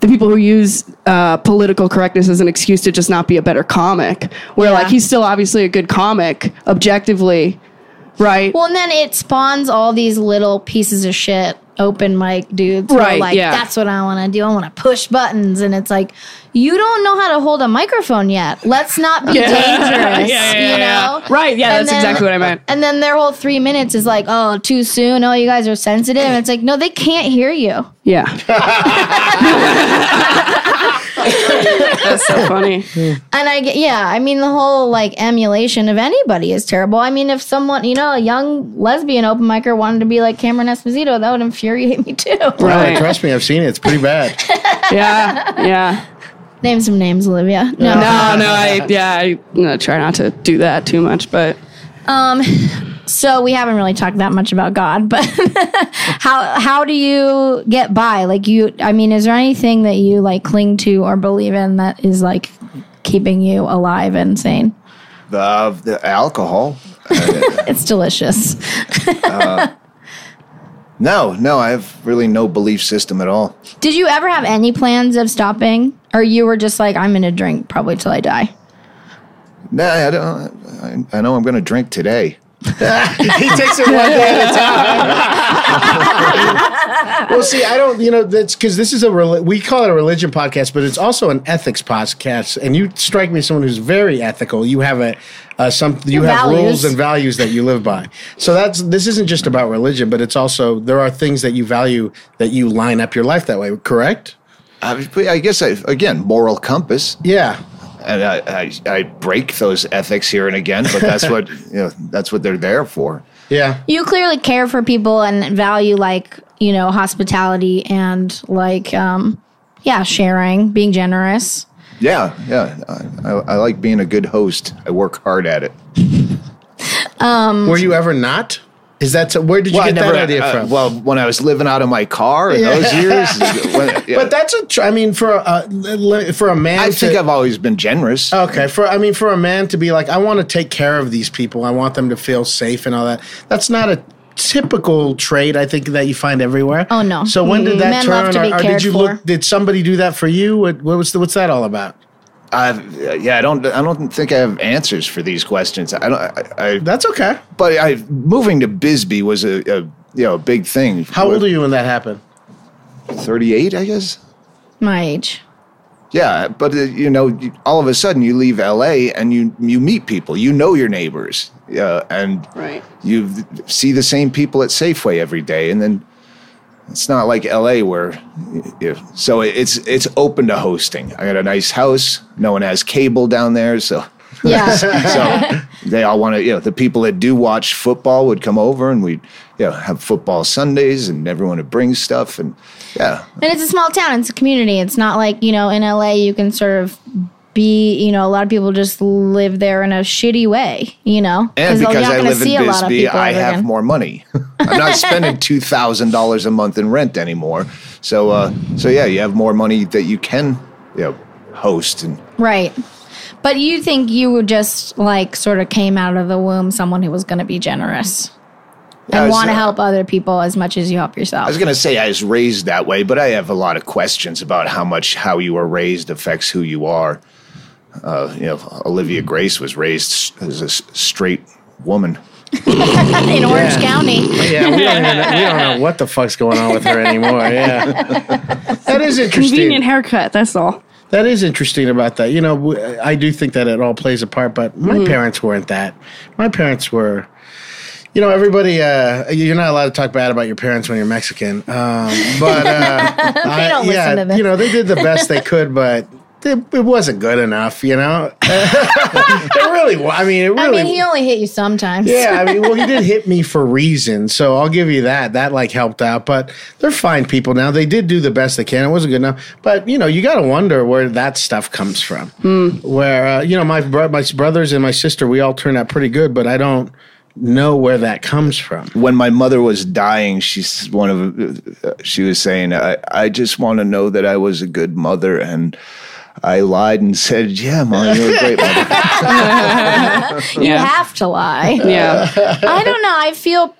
people who use political correctness as an excuse to just not be a better comic, where like he's still obviously a good comic objectively, right? Well, and then it spawns all these little pieces of shit open mic dudes who are like, that's what I want to do. I want to push buttons. And it's like, you don't know how to hold a microphone yet. Let's not be dangerous, you know? Right, that's exactly what I meant. And then their whole 3 minutes is like, oh, too soon. Oh, you guys are sensitive. And it's like, no, they can't hear you. Yeah. That's so funny. And I mean, the whole like emulation of anybody is terrible. I mean, if someone, a young lesbian open micer wanted to be like Cameron Esposito, that would infuriate me too. Right. Trust me, I've seen it. It's pretty bad. Yeah. Name some names, Olivia. No. I try not to do that too much, but. So we haven't really talked that much about God, but how do you get by? Like is there anything that you like cling to or believe in that is like keeping you alive and sane? The alcohol. It's delicious. No, I have really no belief system at all. Did you ever have any plans of stopping? Or you were just like, I'm going to drink probably till I die? No, I don't. I know I'm going to drink today. He takes it one day at a time. Well, see, I don't, that's because this is we call it a religion podcast, but it's also an ethics podcast. And you strike me as someone who's very ethical. You have have rules and values that you live by. So this isn't just about religion, but it's also, there are things that you value that you line up your life that way, correct? I guess, again, moral compass. Yeah. And I break those ethics here and again, but that's what that's what they're there for. Yeah, you clearly care for people and value hospitality and sharing, being generous. Yeah. I like being a good host. I work hard at it. Were you ever not? Is that where did you get that idea from? Well, when I was living out of my car in those years. But that's for a man. I think I've always been generous. Okay, for a man to be like, I want to take care of these people. I want them to feel safe and all that. That's not a typical trait, I think, that you find everywhere. Oh no. So when did that Men turn? love to be cared for. Did somebody do that for you? What's that all about? I don't think I have answers for these questions. That's okay. But moving to Bisbee was a big thing. How old are you when that happened? 38, I guess. My age. Yeah, but all of a sudden you leave LA and you meet people. You know your neighbors, and you see the same people at Safeway every day, and then. It's not like LA where, so it's open to hosting. I got a nice house. No one has cable down there, so so they all want to. The people that do watch football would come over, and we'd have football Sundays, and everyone would bring stuff, and And it's a small town. It's a community. It's not like in LA you can sort of be, a lot of people just live there in a shitty way, And because I live in Bisbee, I have more money. I'm not spending $2,000 a month in rent anymore. So you have more money that you can, host. Right. But you think you would just sort of came out of the womb someone who was going to be generous and want to help other people as much as you help yourself. I was going to say I was raised that way, but I have a lot of questions about how you were raised affects who you are. Olivia Grace was raised as a straight woman in Orange County. Yeah, we don't know what the fuck's going on with her anymore. Yeah, that is interesting. Convenient haircut. That's all. That is interesting about that. I do think that it all plays a part, but my parents weren't that. My parents were. Everybody, you're not allowed to talk bad about your parents when you're Mexican. But they don't listen to this. They did the best they could, but it wasn't good enough, It really was. He only hit you sometimes. Yeah, he did hit me for reasons, so I'll give you that. That helped out, but they're fine people now. They did do the best they can. It wasn't good enough, but you got to wonder where that stuff comes from. Where my brothers and my sister, we all turned out pretty good, but I don't know where that comes from. When my mother was dying, she was saying, I just want to know that I was a good mother, and I lied and said, yeah, Mom, you're a great mother. You have to lie. Yeah. I don't know.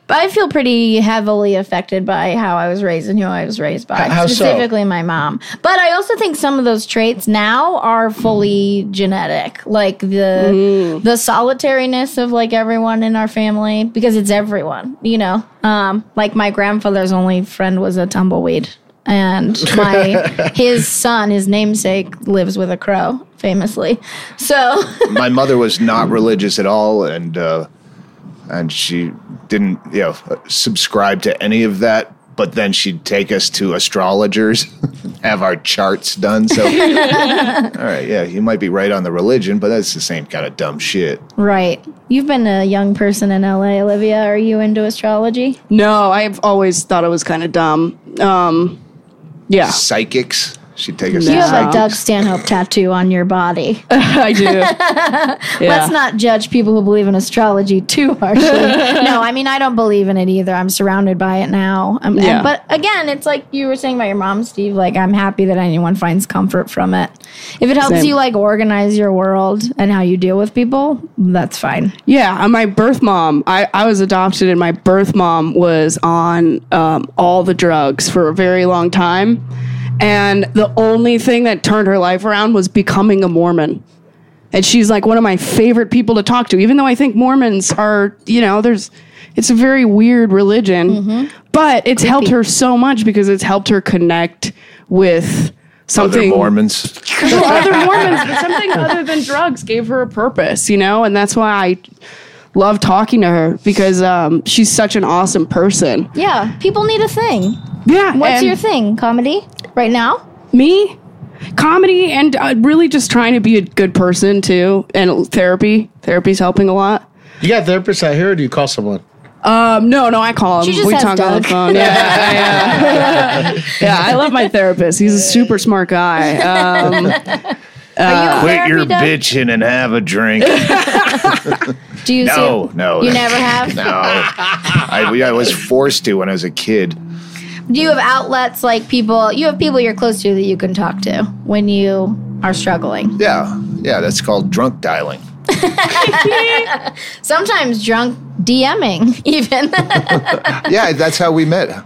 I feel pretty heavily affected by how I was raised and who I was raised by. How specifically my mom. But I also think some of those traits now are fully genetic. Like the solitariness of everyone in our family, because it's everyone, like my grandfather's only friend was a tumbleweed. And his namesake, lives with a crow, famously. So my mother was not religious at all, and she didn't, subscribe to any of that. But then she'd take us to astrologers, have our charts done. So, all right, yeah, you might be right on the religion, but that's the same kind of dumb shit. Right. You've been a young person in LA, Olivia. Are you into astrology? No, I've always thought it was kind of dumb. Yeah. Psychics. She'd take us to You have psychics. a Doug Stanhope tattoo on your body. I do. Let's not judge people who believe in astrology too harshly. No, I don't believe in it either. I'm surrounded by it now. But again, it's like you were saying about your mom, Steve. I'm happy that anyone finds comfort from it. If it helps you organize your world and how you deal with people, that's fine. Yeah, my birth mom, I was adopted, and my birth mom was on all the drugs for a very long time. And the only thing that turned her life around was becoming a Mormon. And she's one of my favorite people to talk to, even though I think Mormons are, it's a very weird religion, but it's helped her so much because it's helped her connect with something. Other Mormons. Other Mormons, but something other than drugs gave her a purpose, and that's why I love talking to her, because she's such an awesome person. Yeah, people need a thing. Yeah. What's your thing? Comedy? Right now? Me? Comedy, and really just trying to be a good person, too. And therapy. Therapy's helping a lot. You got therapists out here, or do you call someone? No, I call him. She just we has talk Doug. on the phone. Yeah, I love my therapist. He's a super smart guy. Quit your bitching and have a drink. Do you? No. You never have? No. I was forced to when I was a kid. Do you have outlets like people? You have people you're close to that you can talk to when you are struggling. Yeah, that's called drunk dialing. Sometimes drunk DMing, even. Yeah, that's how we met. Yeah,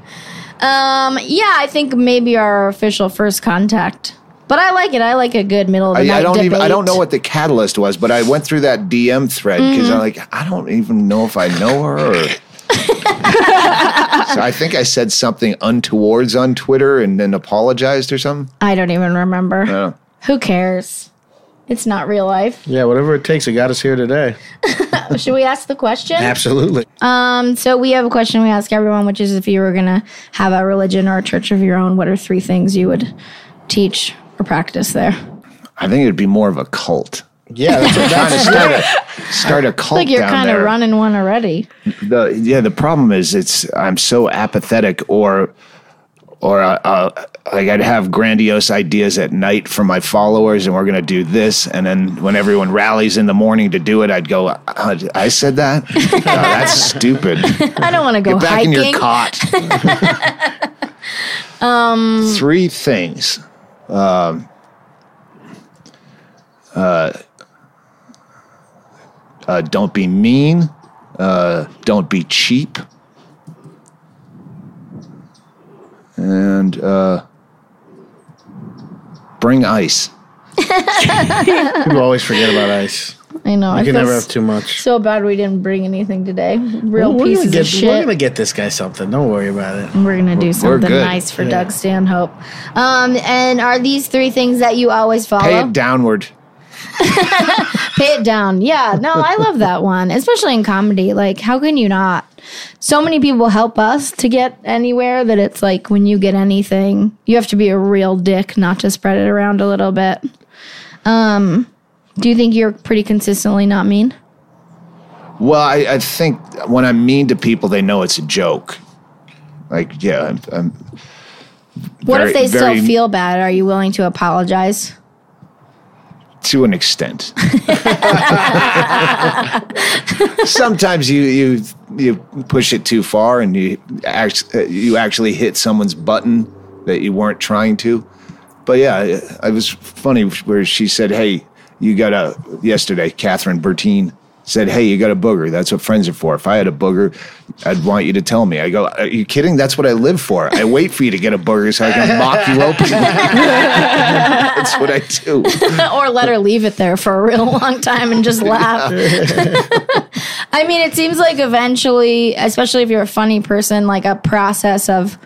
I think maybe our official first contact. But I like it. I like a good middle of the night debate. I don't know what the catalyst was, but I went through that DM thread because I'm like, I don't even know if I know her. Or... So I think I said something untowards on Twitter and then apologized or something. I don't even remember. No. Who cares? It's not real life. Yeah, whatever it takes, it got us here today. Should we ask the question? Absolutely. So we have a question we ask everyone, which is if you were going to have a religion or a church of your own, what are 3 things you would teach or practice there? I think it'd be more of a cult. Yeah, that's trying to start a cult. Like you're kind of running one already. The problem is I'm so apathetic or like I'd have grandiose ideas at night for my followers and we're going to do this. And then when everyone rallies in the morning to do it, I'd go, I said that? No, that's stupid. I don't want to go Get back hiking. in your cot. 3 things. Don't be mean. Don't be cheap. And bring ice. People always forget about ice. I know. You can never have too much. So bad we didn't bring anything today. Real We're pieces of shit. We're going to get this guy something. Don't worry about it. We're going to do something good. nice for Doug Stanhope. And are these 3 things that you always follow? Pay it downward. Pay it down. Yeah. No, I love that one, especially in comedy. Like, how can you not? So many people help us to get anywhere that it's like when you get anything, you have to be a real dick not to spread it around a little bit. Do you think you're pretty consistently not mean? Well, I think when I'm mean to people, they know it's a joke. Like, yeah, I'm what if they still feel bad? Are you willing to apologize? To an extent. Sometimes you push it too far and you actually hit someone's button that you weren't trying to. But yeah, it was funny where she said, hey, yesterday, Catherine Bertine said, hey, you got a booger. That's what friends are for. If I had a booger, I'd want you to tell me. I go, are you kidding? That's what I live for. I wait for you to get a booger so I can mock you open. That's what I do. Or let her leave it there for a real long time and just laugh. I mean, it seems like eventually, especially if you're a funny person, like a process of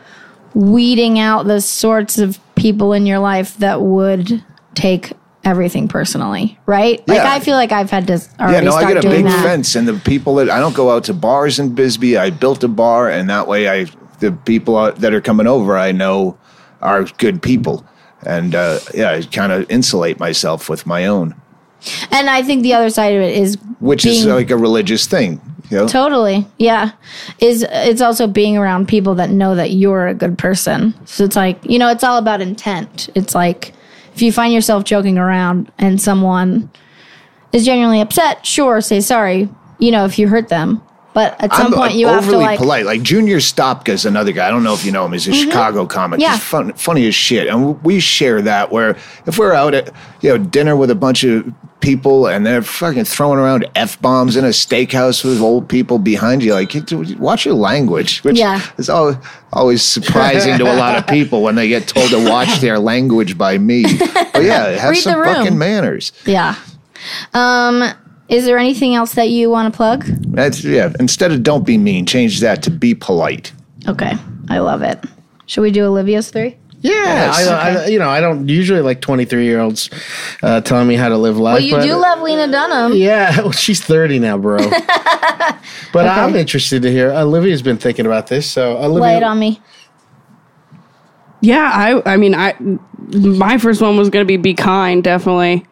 weeding out the sorts of people in your life that would take everything personally, right? Like, I feel like I've had to already start doing that. Yeah, no, I get a big fence, and the people that I don't go out to bars in Bisbee. I built a bar, and that way the people that are coming over I know are good people. And I kind of insulate myself with my own. And I think the other side of it is is like a religious thing. You know? Totally, yeah. It's also being around people that know that you're a good person. So it's like, it's all about intent. It's like, if you find yourself joking around and someone is genuinely upset, sure, say sorry, if you hurt them. But at some point you have to overly polite. Like Junior Stopka is another guy. I don't know if you know him. He's a Chicago comic. Yeah. He's funny as shit. And we share that where if we're out at dinner with a bunch of people and they're fucking throwing around F-bombs in a steakhouse with old people behind you, like, watch your language. Which is always surprising to a lot of people when they get told to watch their language by me. But yeah, have some fucking manners. Yeah. Is there anything else that you want to plug? Instead of don't be mean, change that to be polite. Okay. I love it. Should we do Olivia's 3? Yes. I don't usually like 23-year-olds telling me how to live life. Well, you do love Lena Dunham. Yeah. Well, she's 30 now, bro. But I'm interested to hear. Olivia's been thinking about this. So, Olivia. Lay it on me. Yeah. I mean, my first one was going to be kind, definitely.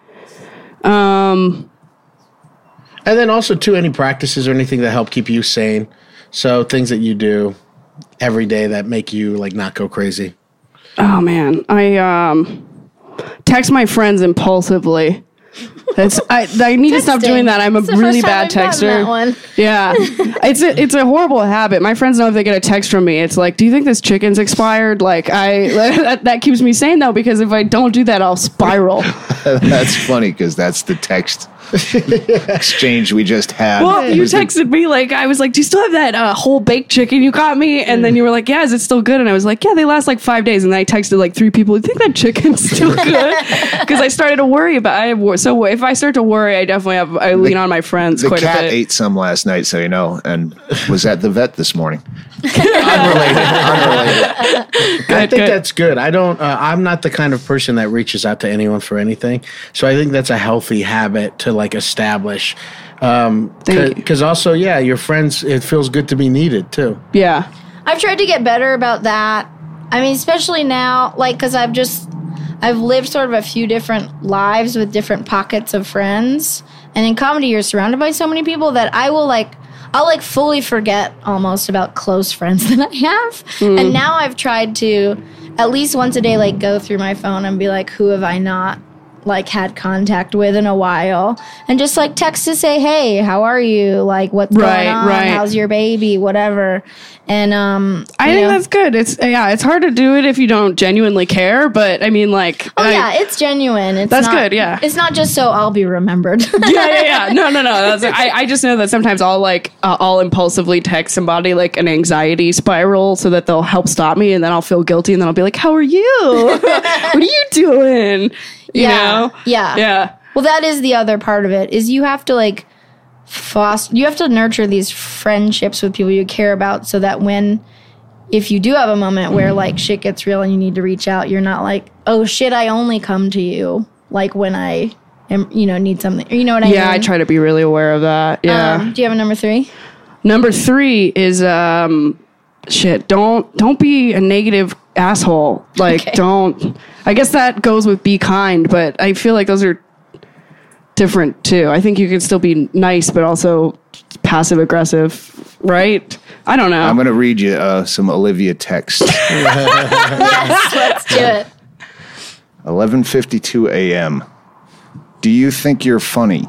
And then also, too, any practices or anything that help keep you sane. So things that you do every day that make you, like, not go crazy. Oh, man. text my friends impulsively. I need to stop doing that. I'm a really bad texter. Yeah, it's a horrible habit. My friends know if they get a text from me, it's like, "Do you think this chicken's expired?" Like that keeps me sane though, because if I don't do that, I'll spiral. That's funny because that's the text exchange we just had. Well, you texted me like, I was like, "Do you still have that whole baked chicken you got me?" And then you were like, "Yeah, is it still good?" And I was like, "Yeah, they last like 5 days." And then I texted like 3 people, "You think that chicken's still good?" Because I started to worry about. So if I start to worry, I lean on my friends quite a bit. The cat ate some last night, so you know, and was at the vet this morning. Unrelated. I think that's good. I don't. I'm not the kind of person that reaches out to anyone for anything. So I think that's a healthy habit to like establish. Because also, yeah, your friends. It feels good to be needed too. Yeah, I've tried to get better about that. I mean, especially now, like, because I've lived sort of a few different lives with different pockets of friends, and in comedy, you're surrounded by so many people that I'll fully forget almost about close friends that I have. And now I've tried to at least once a day, like, go through my phone and be like, who have I not like had contact with in a while, and just like text to say, hey, how are you? Like, what's going on? How's your baby? Whatever. And I think that's good. It's hard to do it if you don't genuinely care, but I mean, like, it's genuine. That's good. Yeah, it's not just so I'll be remembered. yeah. No. That's I just know that sometimes I'll impulsively text somebody like an anxiety spiral so that they'll help stop me, and then I'll feel guilty, and then I'll be like, how are you? What are you doing? You know? Yeah. Well, that is the other part of it, is you have to like you have to nurture these friendships with people you care about, so that if you do have a moment where like shit gets real and you need to reach out, you're not like, oh shit, I only come to you like when I am, need something. You know what I mean? Yeah, I try to be really aware of that. Yeah. Do you have a number 3? Number 3 is shit. Don't be a negative asshole. Like, okay. Don't. I guess that goes with be kind, but I feel like those are different too. I think you can still be nice, but also passive aggressive, right? I don't know. I'm going to read you some Olivia text. Yes, let's do it. 11:52 a.m. Do you think you're funny?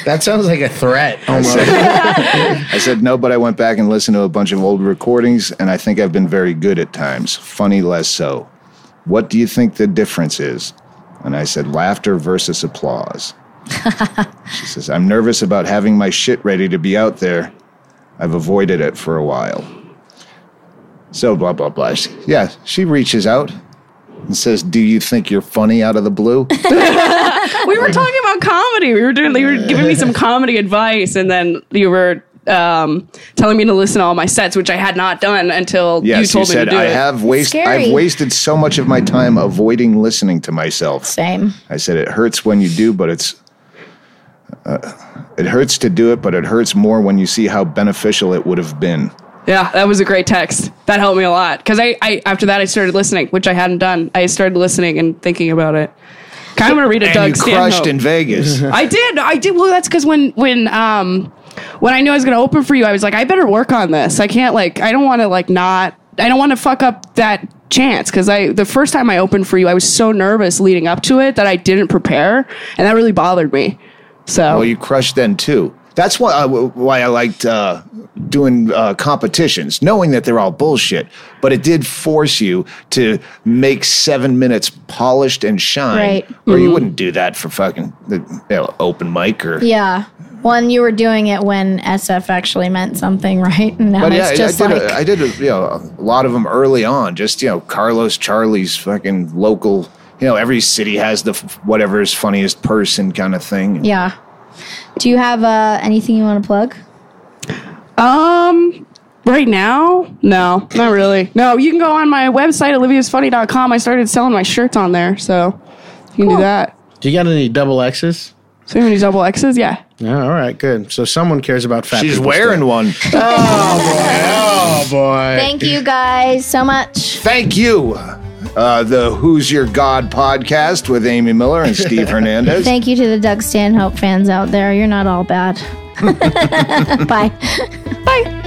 That sounds like a threat. I said no, but I went back and listened to a bunch of old recordings, and I think I've been very good at times. Funny less so. What do you think the difference is? And I said, laughter versus applause. She says, I'm nervous about having my shit ready to be out there. I've avoided it for a while. So blah, blah, blah. She reaches out and says, do you think you're funny out of the blue? We were talking about comedy. You were giving me some comedy advice, and then you were telling me to listen to all my sets, which I had not done until you told me to do it. I've wasted so much of my time avoiding listening to myself. Same. I said, it hurts when you do, but it hurts to do it, but it hurts more when you see how beneficial it would have been. Yeah, that was a great text. That helped me a lot. Because I after that, I started listening, which I hadn't done. I started listening and thinking about it. Kind of want to read a Doug Stanhope. And you crushed in Vegas. I did. Well, that's because when I knew I was going to open for you, I was like, I better work on this. I can't I don't want to fuck up that chance. Because the first time I opened for you, I was so nervous leading up to it that I didn't prepare. And that really bothered me. So. Well, you crushed then too. That's why I liked doing competitions, knowing that they're all bullshit. But it did force you to make 7 minutes polished and shine. Right. Or you wouldn't do that for fucking open mic or... Yeah. Well, and you were doing it when SF actually meant something, right? And now it's just I did a lot of them early on. Just, Carlos Charlie's fucking local... every city has the whatever's funniest person kind of thing. Yeah. Do you have anything you want to plug? Right now? No, not really. No, you can go on my website, oliviasfunny.com. I started selling my shirts on there, so you can do that. Do you got any double X's? So any double X's? Yeah. All right, good. So someone cares about fat people. She's wearing one. Oh, boy. Thank you guys so much. Thank you. The Who's Your God podcast with Amy Miller and Steve Hernandez. Thank you to the Doug Stanhope fans out there. You're not all bad. Bye. Bye.